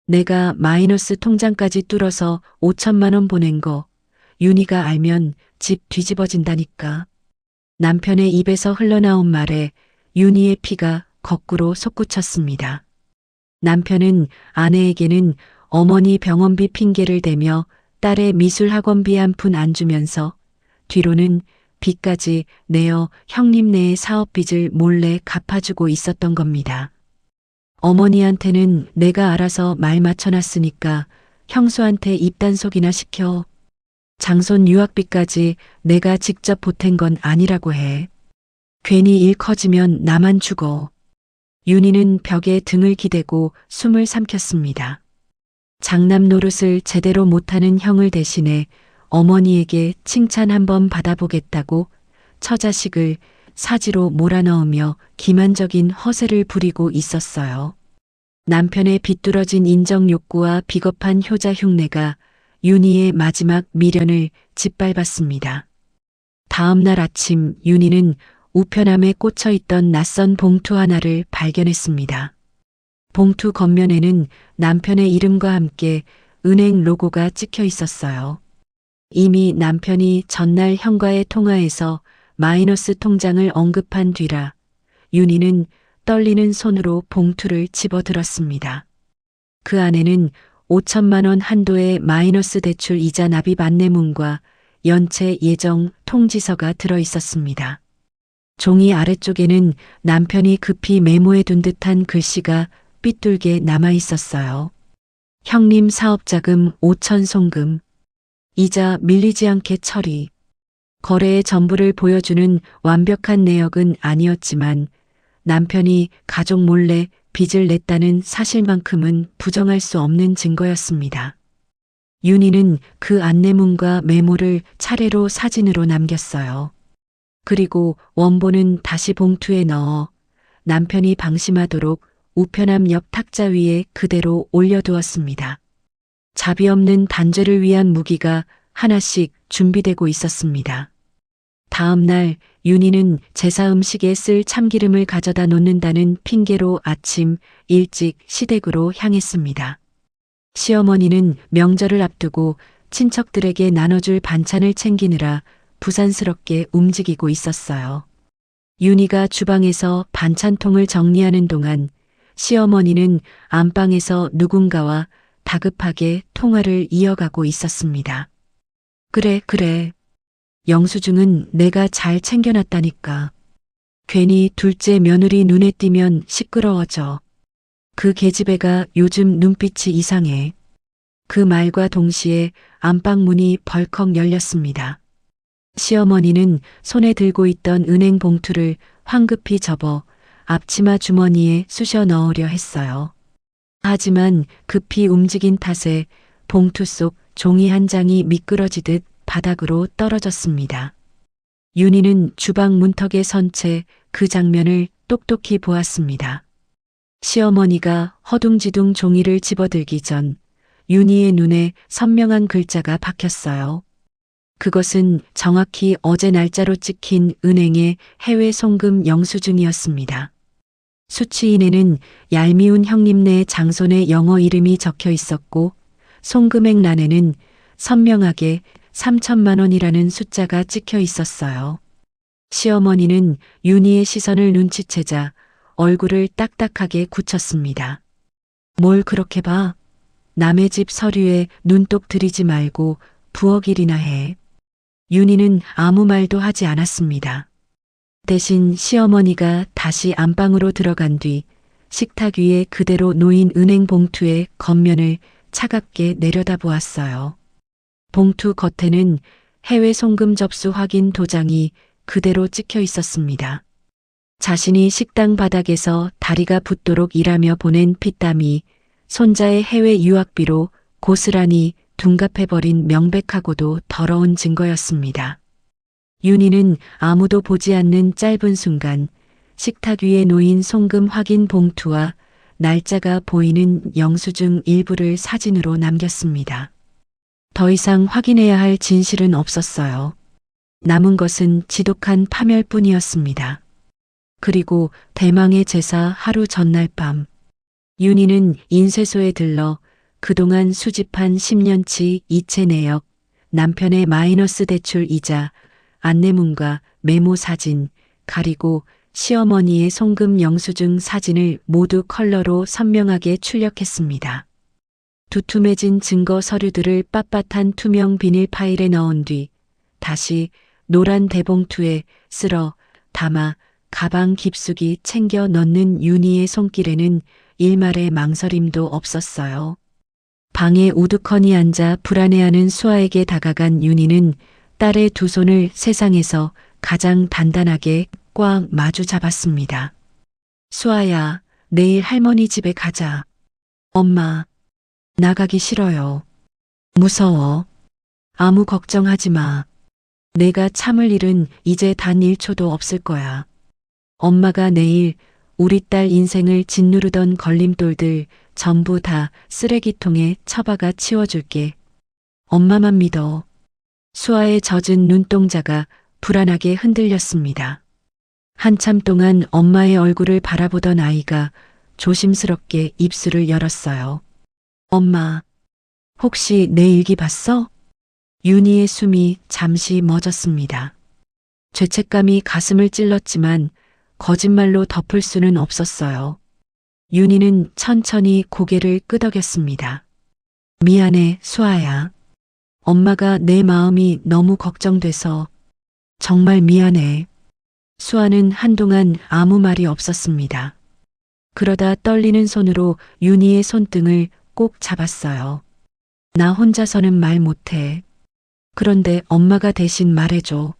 내가 마이너스 통장까지 뚫어서 5천만 원 보낸 거 윤희가 알면 집 뒤집어진다니까. 남편의 입에서 흘러나온 말에 윤희의 피가 거꾸로 솟구쳤습니다. 남편은 아내에게는 어머니 병원비 핑계를 대며 딸의 미술학원비 한 푼 안 주면서 뒤로는 빚까지 내어 형님네의 사업빚을 몰래 갚아주고 있었던 겁니다. 어머니한테는 내가 알아서 말 맞춰놨으니까 형수한테 입단속이나 시켜. 장손 유학비까지 내가 직접 보탠 건 아니라고 해. 괜히 일 커지면 나만 죽어. 윤희는 벽에 등을 기대고 숨을 삼켰습니다. 장남 노릇을 제대로 못하는 형을 대신해 어머니에게 칭찬 한번 받아보겠다고 처자식을 사지로 몰아넣으며 기만적인 허세를 부리고 있었어요. 남편의 비뚤어진 인정 욕구와 비겁한 효자 흉내가 윤희의 마지막 미련을 짓밟았습니다. 다음 날 아침 윤희는 우편함에 꽂혀 있던 낯선 봉투 하나를 발견했습니다. 봉투 겉면에는 남편의 이름과 함께 은행 로고가 찍혀 있었어요. 이미 남편이 전날 형과의 통화에서 마이너스 통장을 언급한 뒤라 윤희는 떨리는 손으로 봉투를 집어들었습니다. 그 안에는 5천만 원 한도의 마이너스 대출 이자 납입 안내문과 연체 예정 통지서가 들어 있었습니다. 종이 아래쪽에는 남편이 급히 메모해둔 듯한 글씨가 삐뚤게 남아 있었어요. 형님 사업자금 5천 송금. 이자 밀리지 않게 처리. 거래의 전부를 보여주는 완벽한 내역은 아니었지만 남편이 가족 몰래 빚을 냈다는 사실만큼은 부정할 수 없는 증거였습니다. 윤희는 그 안내문과 메모를 차례로 사진으로 남겼어요. 그리고 원본은 다시 봉투에 넣어 남편이 방심하도록 우편함 옆 탁자 위에 그대로 올려두었습니다. 자비 없는 단죄를 위한 무기가 하나씩 준비되고 있었습니다. 다음 날 윤희는 제사 음식에 쓸 참기름을 가져다 놓는다는 핑계로 아침 일찍 시댁으로 향했습니다. 시어머니는 명절을 앞두고 친척들에게 나눠줄 반찬을 챙기느라 부산스럽게 움직이고 있었어요. 윤희가 주방에서 반찬통을 정리하는 동안 시어머니는 안방에서 누군가와 다급하게 통화를 이어가고 있었습니다. 그래. 영수증은 내가 잘 챙겨놨다니까. 괜히 둘째 며느리 눈에 띄면 시끄러워져. 그 계집애가 요즘 눈빛이 이상해. 그 말과 동시에 안방 문이 벌컥 열렸습니다. 시어머니는 손에 들고 있던 은행 봉투를 황급히 접어 앞치마 주머니에 쑤셔 넣으려 했어요. 하지만 급히 움직인 탓에 봉투 속 종이 한 장이 미끄러지듯 바닥으로 떨어졌습니다. 윤희는 주방 문턱에 선 채 그 장면을 똑똑히 보았습니다. 시어머니가 허둥지둥 종이를 집어들기 전 윤희의 눈에 선명한 글자가 박혔어요. 그것은 정확히 어제 날짜로 찍힌 은행의 해외 송금 영수증이었습니다. 수취인에는 얄미운 형님네 장손의 영어 이름이 적혀 있었고 송금액란에는 선명하게 3천만 원이라는 숫자가 찍혀 있었어요. 시어머니는 윤희의 시선을 눈치채자 얼굴을 딱딱하게 굳혔습니다. 뭘 그렇게 봐? 남의 집 서류에 눈독 들이지 말고 부엌 일이나 해. 윤희는 아무 말도 하지 않았습니다. 대신 시어머니가 다시 안방으로 들어간 뒤 식탁 위에 그대로 놓인 은행 봉투의 겉면을 차갑게 내려다보았어요. 봉투 겉에는 해외 송금 접수 확인 도장이 그대로 찍혀 있었습니다. 자신이 식당 바닥에서 다리가 붓도록 일하며 보낸 피땀이 손자의 해외 유학비로 고스란히 둔갑해버린 명백하고도 더러운 증거였습니다. 윤희는 아무도 보지 않는 짧은 순간 식탁 위에 놓인 송금 확인 봉투와 날짜가 보이는 영수증 일부를 사진으로 남겼습니다. 더 이상 확인해야 할 진실은 없었어요. 남은 것은 지독한 파멸뿐이었습니다. 그리고 대망의 제사 하루 전날 밤, 윤희는 인쇄소에 들러 그동안 수집한 10년치 이체 내역, 남편의 마이너스 대출 이자, 안내문과 메모 사진, 가리고 시어머니의 송금 영수증 사진을 모두 컬러로 선명하게 출력했습니다. 두툼해진 증거 서류들을 빳빳한 투명 비닐 파일에 넣은 뒤 다시 노란 대봉투에 쓸어 담아 가방 깊숙이 챙겨 넣는 윤희의 손길에는 일말의 망설임도 없었어요. 방에 우두커니 앉아 불안해하는 수아에게 다가간 윤희는 딸의 두 손을 세상에서 가장 단단하게 꽉 마주 잡았습니다. 수아야, 내일 할머니 집에 가자. 엄마, 나가기 싫어요. 무서워. 아무 걱정하지 마. 내가 참을 일은 이제 단 1초도 없을 거야. 엄마가 내일 우리 딸 인생을 짓누르던 걸림돌들 전부 다 쓰레기통에 처박아 치워줄게. 엄마만 믿어. 수아의 젖은 눈동자가 불안하게 흔들렸습니다. 한참 동안 엄마의 얼굴을 바라보던 아이가 조심스럽게 입술을 열었어요. 엄마, 혹시 내 일기 봤어? 윤희의 숨이 잠시 멎었습니다. 죄책감이 가슴을 찔렀지만 거짓말로 덮을 수는 없었어요. 윤희는 천천히 고개를 끄덕였습니다. 미안해, 수아야. 엄마가 내 마음이 너무 걱정돼서 정말 미안해. 수아는 한동안 아무 말이 없었습니다. 그러다 떨리는 손으로 윤희의 손등을 꼭 잡았어요. 나 혼자서는 말 못해. 그런데 엄마가 대신 말해줘.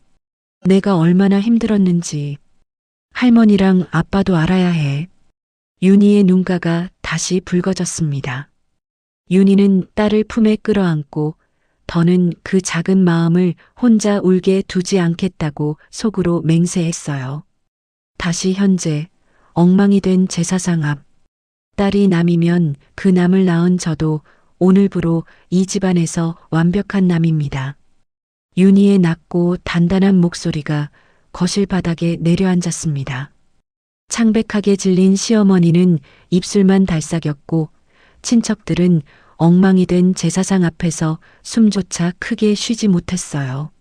내가 얼마나 힘들었는지. 할머니랑 아빠도 알아야 해. 윤희의 눈가가 다시 붉어졌습니다. 윤희는 딸을 품에 끌어안고 더는 그 작은 마음을 혼자 울게 두지 않겠다고 속으로 맹세했어요. 다시 현재 엉망이 된 제사상 앞, 딸이 남이면 그 남을 낳은 저도 오늘부로 이 집안에서 완벽한 남입니다. 윤희의 낮고 단단한 목소리가 거실 바닥에 내려앉았습니다. 창백하게 질린 시어머니는 입술만 달싹였고 친척들은 엉망이 된 제사상 앞에서 숨조차 크게 쉬지 못했어요.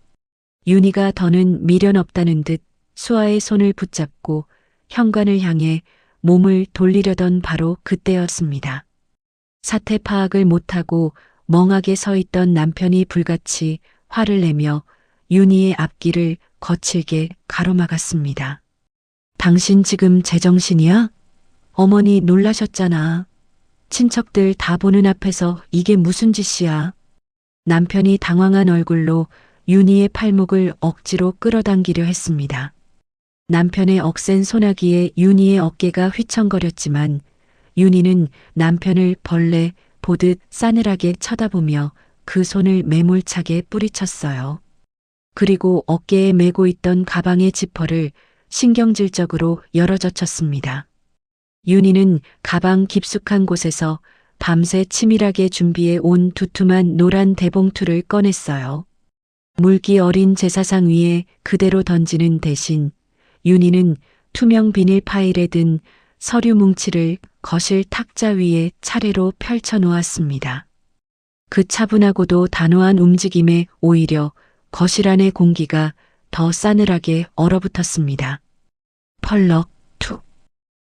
윤희가 더는 미련 없다는 듯 수아의 손을 붙잡고 현관을 향해 몸을 돌리려던 바로 그때였습니다. 사태 파악을 못하고 멍하게 서 있던 남편이 불같이 화를 내며 윤희의 앞길을 거칠게 가로막았습니다. 당신 지금 제정신이야? 어머니 놀라셨잖아. 친척들 다 보는 앞에서 이게 무슨 짓이야? 남편이 당황한 얼굴로 윤희의 팔목을 억지로 끌어당기려 했습니다. 남편의 억센 소나기에 윤희의 어깨가 휘청거렸지만 윤희는 남편을 벌레 보듯 싸늘하게 쳐다보며 그 손을 매몰차게 뿌리쳤어요. 그리고 어깨에 메고 있던 가방의 지퍼를 신경질적으로 열어젖혔습니다. 윤희는 가방 깊숙한 곳에서 밤새 치밀하게 준비해 온 두툼한 노란 대봉투를 꺼냈어요. 물기 어린 제사상 위에 그대로 던지는 대신 윤희는 투명 비닐 파일에 든 서류 뭉치를 거실 탁자 위에 차례로 펼쳐 놓았습니다. 그 차분하고도 단호한 움직임에 오히려 거실 안의 공기가 더 싸늘하게 얼어붙었습니다. 펄럭 툭.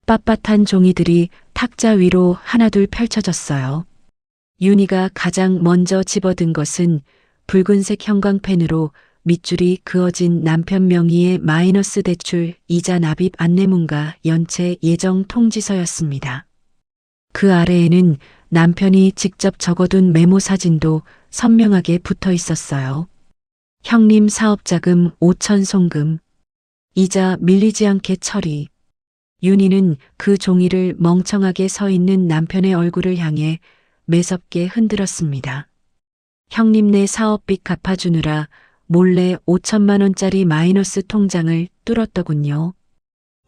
빳빳한 종이들이 탁자 위로 하나둘 펼쳐졌어요. 윤희가 가장 먼저 집어든 것은 붉은색 형광펜으로 밑줄이 그어진 남편 명의의 마이너스 대출 이자 납입 안내문과 연체 예정 통지서였습니다. 그 아래에는 남편이 직접 적어둔 메모 사진도 선명하게 붙어 있었어요. 형님 사업자금 5천 송금, 이자 밀리지 않게 처리. 윤희는 그 종이를 멍청하게 서 있는 남편의 얼굴을 향해 매섭게 흔들었습니다. 형님네 사업빚 갚아주느라 몰래 5천만 원짜리 마이너스 통장을 뚫었더군요.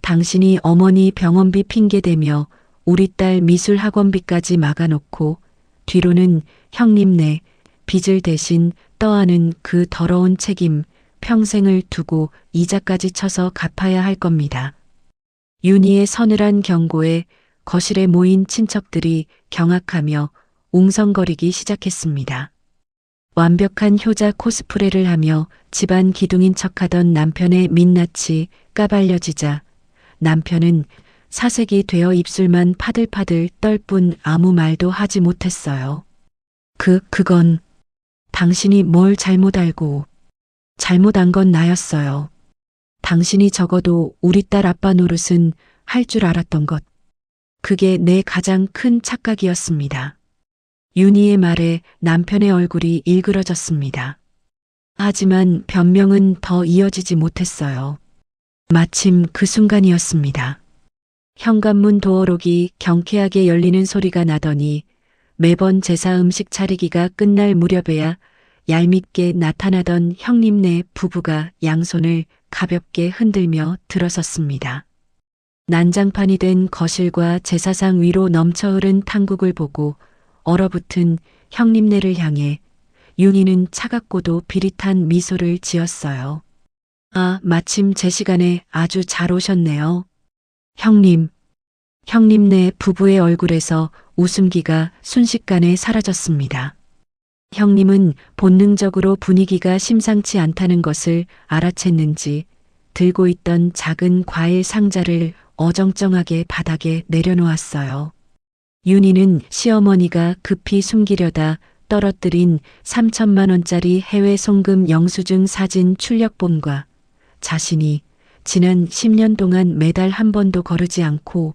당신이 어머니 병원비 핑계대며 우리 딸 미술 학원비까지 막아놓고 뒤로는 형님네 빚을 대신 떠안은 그 더러운 책임, 평생을 두고 이자까지 쳐서 갚아야 할 겁니다. 윤희의 서늘한 경고에 거실에 모인 친척들이 경악하며 웅성거리기 시작했습니다. 완벽한 효자 코스프레를 하며 집안 기둥인 척하던 남편의 민낯이 까발려지자 남편은 사색이 되어 입술만 파들파들 떨 뿐 아무 말도 하지 못했어요. 그건 당신이 뭘 잘못 알고 잘못한 건 나였어요. 당신이 적어도 우리 딸 아빠 노릇은 할 줄 알았던 것. 그게 내 가장 큰 착각이었습니다. 윤희의 말에 남편의 얼굴이 일그러졌습니다. 하지만 변명은 더 이어지지 못했어요. 마침 그 순간이었습니다. 현관문 도어록이 경쾌하게 열리는 소리가 나더니 매번 제사 음식 차리기가 끝날 무렵에야 얄밉게 나타나던 형님네 부부가 양손을 가볍게 흔들며 들어섰습니다. 난장판이 된 거실과 제사상 위로 넘쳐 흐른 탕국을 보고 얼어붙은 형님네를 향해 윤희는 차갑고도 비릿한 미소를 지었어요. 아, 마침 제 시간에 아주 잘 오셨네요. 형님네 부부의 얼굴에서 웃음기가 순식간에 사라졌습니다. 형님은 본능적으로 분위기가 심상치 않다는 것을 알아챘는지 들고 있던 작은 과일 상자를 어정쩡하게 바닥에 내려놓았어요. 윤희는 시어머니가 급히 숨기려다 떨어뜨린 3천만 원짜리 해외 송금 영수증 사진 출력본과 자신이 지난 10년 동안 매달 한 번도 거르지 않고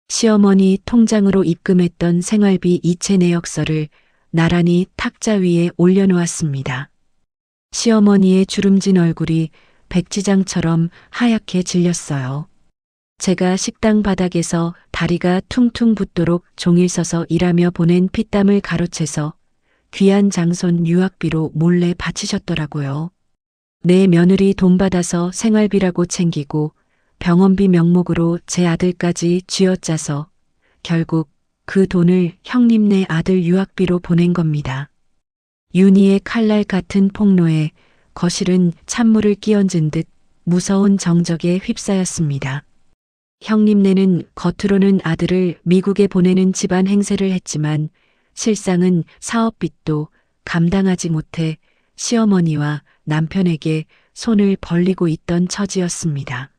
시어머니 통장으로 입금했던 생활비 이체 내역서를 나란히 탁자 위에 올려놓았습니다. 시어머니의 주름진 얼굴이 백지장처럼 하얗게 질렸어요. 제가 식당 바닥에서 다리가 퉁퉁 붓도록 종일 서서 일하며 보낸 피땀을 가로채서 귀한 장손 유학비로 몰래 바치셨더라고요. 내 며느리 돈 받아서 생활비라고 챙기고 병원비 명목으로 제 아들까지 쥐어짜서 결국 그 돈을 형님네 아들 유학비로 보낸 겁니다. 윤희의 칼날 같은 폭로에 거실은 찬물을 끼얹은 듯 무서운 정적에 휩싸였습니다. 형님네는 겉으로는 아들을 미국에 보내는 집안 행세를 했지만 실상은 사업빚도 감당하지 못해 시어머니와 남편에게 손을 벌리고 있던 처지였습니다.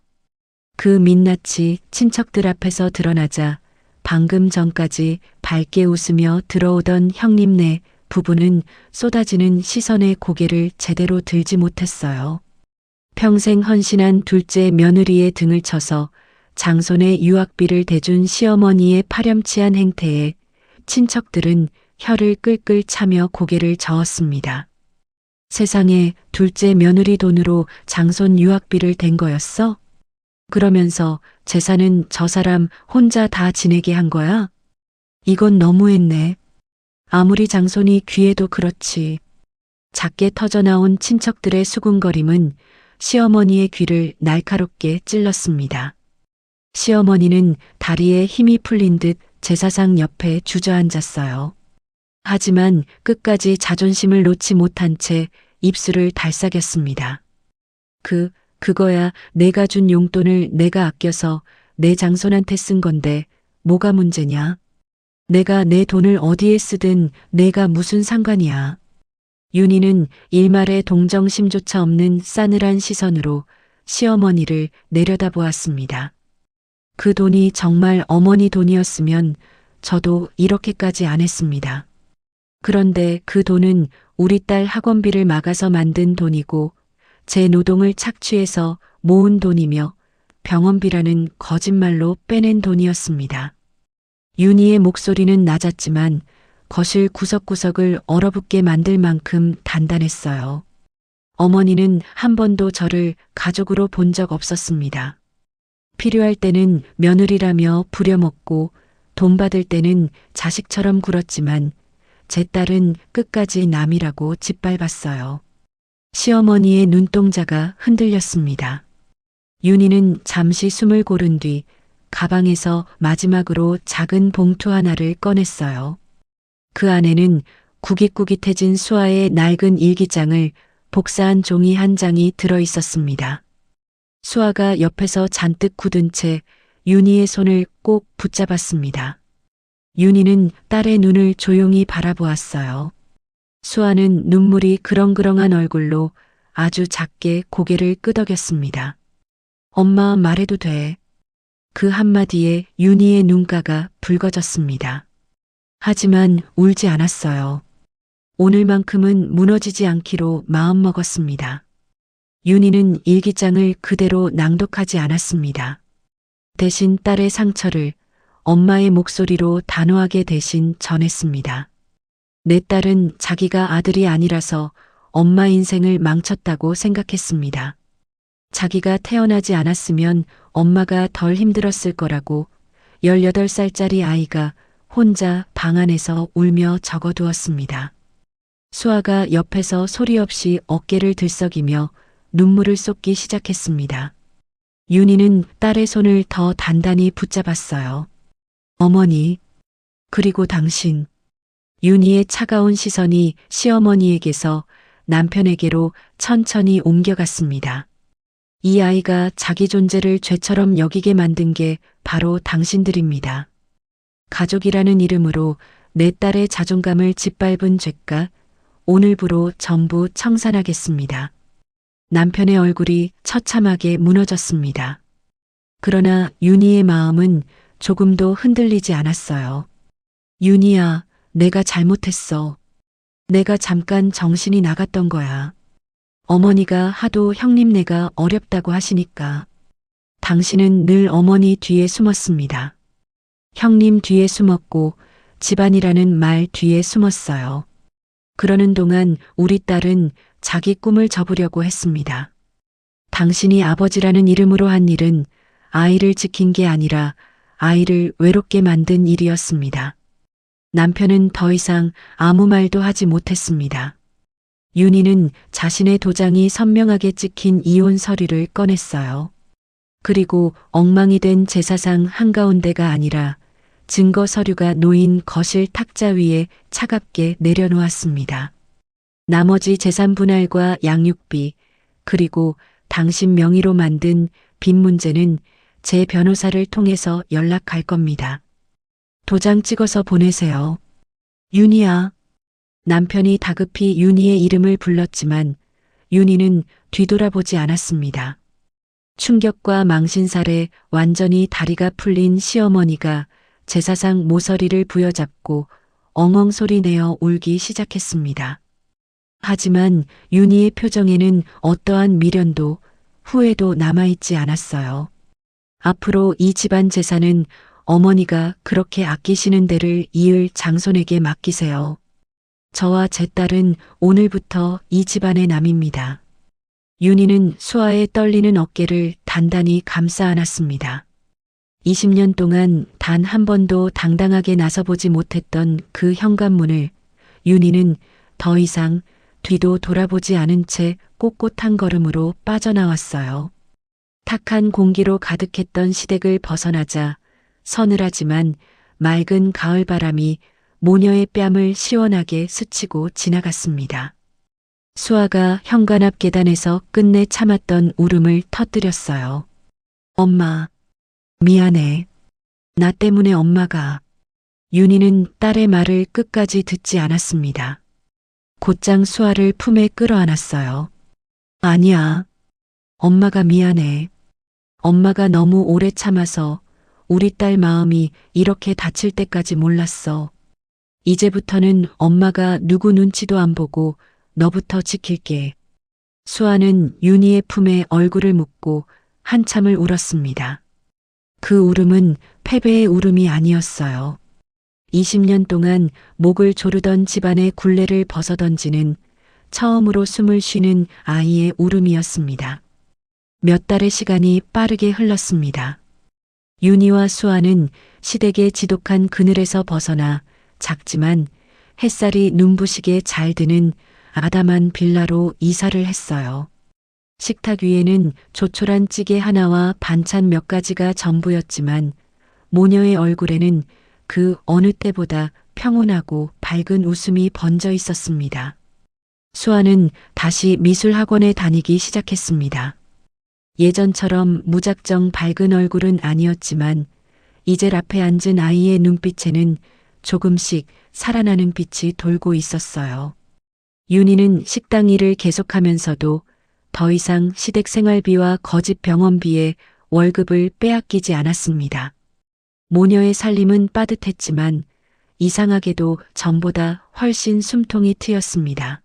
그 민낯이 친척들 앞에서 드러나자 방금 전까지 밝게 웃으며 들어오던 형님네 부부는 쏟아지는 시선에 고개를 제대로 들지 못했어요. 평생 헌신한 둘째 며느리의 등을 쳐서 장손의 유학비를 대준 시어머니의 파렴치한 행태에 친척들은 혀를 끌끌 차며 고개를 저었습니다. 세상에 둘째 며느리 돈으로 장손 유학비를 댄 거였어? 그러면서 재산은 저 사람 혼자 다 지내게 한 거야? 이건 너무했네. 아무리 장손이 귀해도 그렇지. 작게 터져나온 친척들의 수군거림은 시어머니의 귀를 날카롭게 찔렀습니다. 시어머니는 다리에 힘이 풀린 듯 제사상 옆에 주저앉았어요. 하지만 끝까지 자존심을 놓지 못한 채 입술을 달싹였습니다. 그거야 내가 준 용돈을 내가 아껴서 내 장손한테 쓴 건데 뭐가 문제냐? 내가 내 돈을 어디에 쓰든 내가 무슨 상관이야. 윤희는 일말의 동정심조차 없는 싸늘한 시선으로 시어머니를 내려다보았습니다. 그 돈이 정말 어머니 돈이었으면 저도 이렇게까지 안 했습니다. 그런데 그 돈은 우리 딸 학원비를 막아서 만든 돈이고 제 노동을 착취해서 모은 돈이며 병원비라는 거짓말로 빼낸 돈이었습니다. 윤희의 목소리는 낮았지만 거실 구석구석을 얼어붙게 만들 만큼 단단했어요. 어머니는 한 번도 저를 가족으로 본 적 없었습니다. 필요할 때는 며느리라며 부려먹고 돈 받을 때는 자식처럼 굴었지만 제 딸은 끝까지 남이라고 짓밟았어요. 시어머니의 눈동자가 흔들렸습니다. 윤희는 잠시 숨을 고른 뒤 가방에서 마지막으로 작은 봉투 하나를 꺼냈어요. 그 안에는 구깃구깃해진 수아의 낡은 일기장을 복사한 종이 한 장이 들어 있었습니다. 수아가 옆에서 잔뜩 굳은 채 윤희의 손을 꼭 붙잡았습니다. 윤희는 딸의 눈을 조용히 바라보았어요. 수아는 눈물이 그렁그렁한 얼굴로 아주 작게 고개를 끄덕였습니다. 엄마 말해도 돼. 그 한마디에 윤희의 눈가가 붉어졌습니다. 하지만 울지 않았어요. 오늘만큼은 무너지지 않기로 마음먹었습니다. 윤희는 일기장을 그대로 낭독하지 않았습니다. 대신 딸의 상처를 엄마의 목소리로 단호하게 대신 전했습니다. 내 딸은 자기가 아들이 아니라서 엄마 인생을 망쳤다고 생각했습니다. 자기가 태어나지 않았으면 엄마가 덜 힘들었을 거라고 18살짜리 아이가 혼자 방 안에서 울며 적어두었습니다. 수아가 옆에서 소리 없이 어깨를 들썩이며 눈물을 쏟기 시작했습니다. 윤희는 딸의 손을 더 단단히 붙잡았어요. 어머니, 그리고 당신. 윤희의 차가운 시선이 시어머니에게서 남편에게로 천천히 옮겨갔습니다. 이 아이가 자기 존재를 죄처럼 여기게 만든 게 바로 당신들입니다. 가족이라는 이름으로 내 딸의 자존감을 짓밟은 죄가 오늘부로 전부 청산하겠습니다. 남편의 얼굴이 처참하게 무너졌습니다. 그러나 윤희의 마음은 조금도 흔들리지 않았어요. 윤희야, 내가 잘못했어. 내가 잠깐 정신이 나갔던 거야. 어머니가 하도 형님네가 어렵다고 하시니까. 당신은 늘 어머니 뒤에 숨었습니다. 형님 뒤에 숨었고 집안이라는 말 뒤에 숨었어요. 그러는 동안 우리 딸은 자기 꿈을 접으려고 했습니다. 당신이 아버지라는 이름으로 한 일은 아이를 지킨 게 아니라 아이를 외롭게 만든 일이었습니다. 남편은 더 이상 아무 말도 하지 못했습니다. 윤희는 자신의 도장이 선명하게 찍힌 이혼 서류를 꺼냈어요. 그리고 엉망이 된 제사상 한가운데가 아니라 증거 서류가 놓인 거실 탁자 위에 차갑게 내려놓았습니다. 나머지 재산 분할과 양육비, 그리고 당신 명의로 만든 빚 문제는 제 변호사를 통해서 연락할 겁니다. 도장 찍어서 보내세요. 윤희야. 남편이 다급히 윤희의 이름을 불렀지만 윤희는 뒤돌아보지 않았습니다. 충격과 망신살에 완전히 다리가 풀린 시어머니가 제사상 모서리를 부여잡고 엉엉 소리 내어 울기 시작했습니다. 하지만 윤희의 표정에는 어떠한 미련도 후회도 남아있지 않았어요. 앞으로 이 집안 재산은 어머니가 그렇게 아끼시는 데를 이을 장손에게 맡기세요. 저와 제 딸은 오늘부터 이 집안의 남입니다. 윤희는 수아의 떨리는 어깨를 단단히 감싸 안았습니다. 20년 동안 단 한 번도 당당하게 나서보지 못했던 그 현관문을 윤희는 더 이상 뒤도 돌아보지 않은 채 꼿꼿한 걸음으로 빠져나왔어요. 탁한 공기로 가득했던 시댁을 벗어나자 서늘하지만 맑은 가을바람이 모녀의 뺨을 시원하게 스치고 지나갔습니다. 수아가 현관 앞 계단에서 끝내 참았던 울음을 터뜨렸어요. 엄마, 미안해. 나 때문에 엄마가. 윤희는 딸의 말을 끝까지 듣지 않았습니다. 곧장 수아를 품에 끌어안았어요. 아니야. 엄마가 미안해. 엄마가 너무 오래 참아서 우리 딸 마음이 이렇게 다칠 때까지 몰랐어. 이제부터는 엄마가 누구 눈치도 안 보고 너부터 지킬게. 수아는 윤희의 품에 얼굴을 묻고 한참을 울었습니다. 그 울음은 패배의 울음이 아니었어요. 20년 동안 목을 조르던 집안의 굴레를 벗어던지는 처음으로 숨을 쉬는 아이의 울음이었습니다. 몇 달의 시간이 빠르게 흘렀습니다. 윤희와 수아는 시댁의 지독한 그늘에서 벗어나 작지만 햇살이 눈부시게 잘 드는 아담한 빌라로 이사를 했어요. 식탁 위에는 조촐한 찌개 하나와 반찬 몇 가지가 전부였지만 모녀의 얼굴에는 그 어느 때보다 평온하고 밝은 웃음이 번져 있었습니다. 수아는 다시 미술학원에 다니기 시작했습니다. 예전처럼 무작정 밝은 얼굴은 아니었지만 이젤 앞에 앉은 아이의 눈빛에는 조금씩 살아나는 빛이 돌고 있었어요. 윤희는 식당 일을 계속하면서도 더 이상 시댁 생활비와 거집 병원비에 월급을 빼앗기지 않았습니다. 모녀의 살림은 빠듯했지만 이상하게도 전보다 훨씬 숨통이 트였습니다.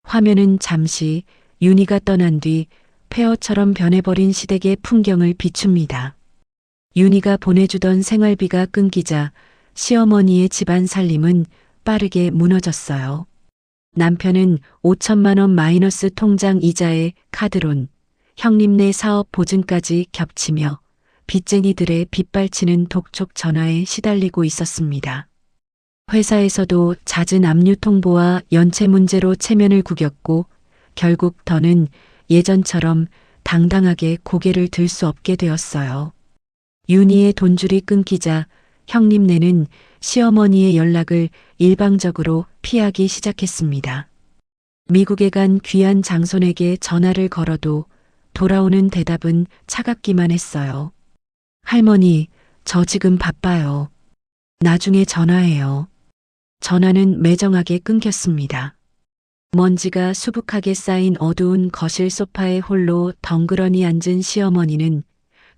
화면은 잠시 윤희가 떠난 뒤 폐허처럼 변해버린 시댁의 풍경을 비춥니다. 윤희가 보내주던 생활비가 끊기자 시어머니의 집안 살림은 빠르게 무너졌어요. 남편은 5천만 원 마이너스 통장 이자에 카드론, 형님네 사업 보증까지 겹치며 빚쟁이들의 빗발치는 독촉 전화에 시달리고 있었습니다. 회사에서도 잦은 압류 통보와 연체 문제로 체면을 구겼고 결국 더는 예전처럼 당당하게 고개를 들 수 없게 되었어요. 윤희의 돈줄이 끊기자 형님네는 시어머니의 연락을 일방적으로 피하기 시작했습니다. 미국에 간 귀한 장손에게 전화를 걸어도 돌아오는 대답은 차갑기만 했어요. 할머니, 저 지금 바빠요. 나중에 전화해요. 전화는 매정하게 끊겼습니다. 먼지가 수북하게 쌓인 어두운 거실 소파에 홀로 덩그러니 앉은 시어머니는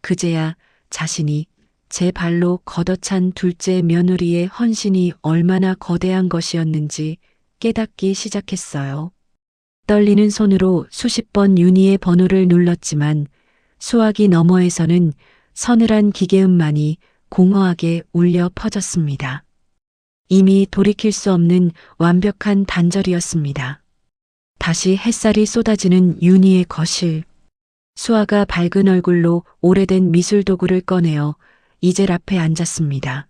그제야 자신이 제 발로 걷어찬 둘째 며느리의 헌신이 얼마나 거대한 것이었는지 깨닫기 시작했어요. 떨리는 손으로 수십 번 윤희의 번호를 눌렀지만 수화기 너머에서는 서늘한 기계음만이 공허하게 울려 퍼졌습니다. 이미 돌이킬 수 없는 완벽한 단절이었습니다. 다시 햇살이 쏟아지는 윤희의 거실. 수아가 밝은 얼굴로 오래된 미술 도구를 꺼내어 이젤 앞에 앉았습니다.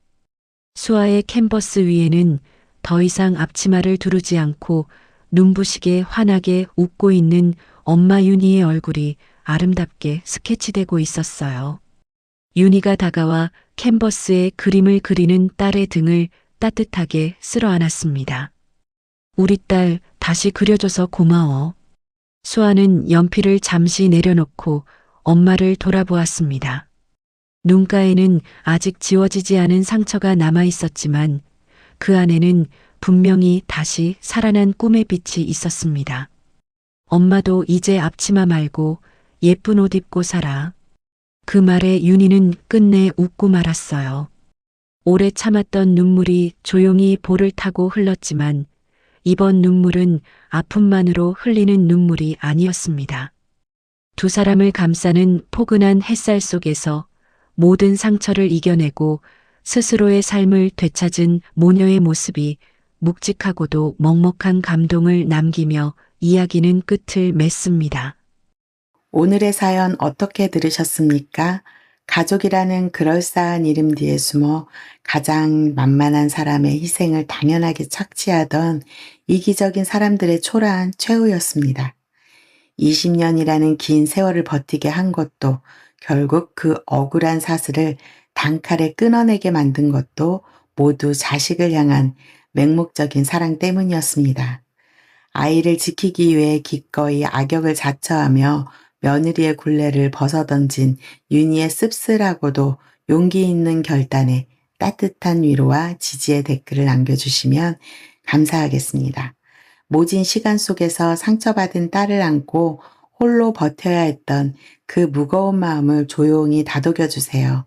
수아의 캔버스 위에는 더 이상 앞치마를 두르지 않고 눈부시게 환하게 웃고 있는 엄마 윤희의 얼굴이 아름답게 스케치되고 있었어요. 윤희가 다가와 캔버스에 그림을 그리는 딸의 등을 따뜻하게 쓸어안았습니다. 우리 딸 다시 그려줘서 고마워. 수아는 연필을 잠시 내려놓고 엄마를 돌아보았습니다. 눈가에는 아직 지워지지 않은 상처가 남아 있었지만 그 안에는 분명히 다시 살아난 꿈의 빛이 있었습니다. 엄마도 이제 앞치마 말고 예쁜 옷 입고 살아. 그 말에 윤희는 끝내 웃고 말았어요. 오래 참았던 눈물이 조용히 볼을 타고 흘렀지만 이번 눈물은 아픔만으로 흘리는 눈물이 아니었습니다. 두 사람을 감싸는 포근한 햇살 속에서 모든 상처를 이겨내고 스스로의 삶을 되찾은 모녀의 모습이 묵직하고도 먹먹한 감동을 남기며 이야기는 끝을 맺습니다. 오늘의 사연 어떻게 들으셨습니까? 가족이라는 그럴싸한 이름 뒤에 숨어 가장 만만한 사람의 희생을 당연하게 착취하던 이기적인 사람들의 초라한 최후였습니다. 20년이라는 긴 세월을 버티게 한 것도 결국 그 억울한 사슬을 단칼에 끊어내게 만든 것도 모두 자식을 향한 맹목적인 사랑 때문이었습니다. 아이를 지키기 위해 기꺼이 악역을 자처하며 며느리의 굴레를 벗어던진 윤희의 씁쓸하고도 용기 있는 결단에 따뜻한 위로와 지지의 댓글을 남겨주시면 감사하겠습니다. 모진 시간 속에서 상처받은 딸을 안고 홀로 버텨야 했던 그 무거운 마음을 조용히 다독여 주세요.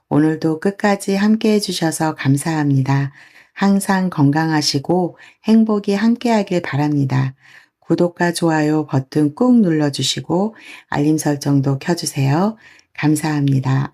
오늘도 끝까지 함께 해주셔서 감사합니다. 항상 건강하시고 행복이 함께하길 바랍니다. 구독과 좋아요 버튼 꾹 눌러주시고 알림 설정도 켜주세요. 감사합니다.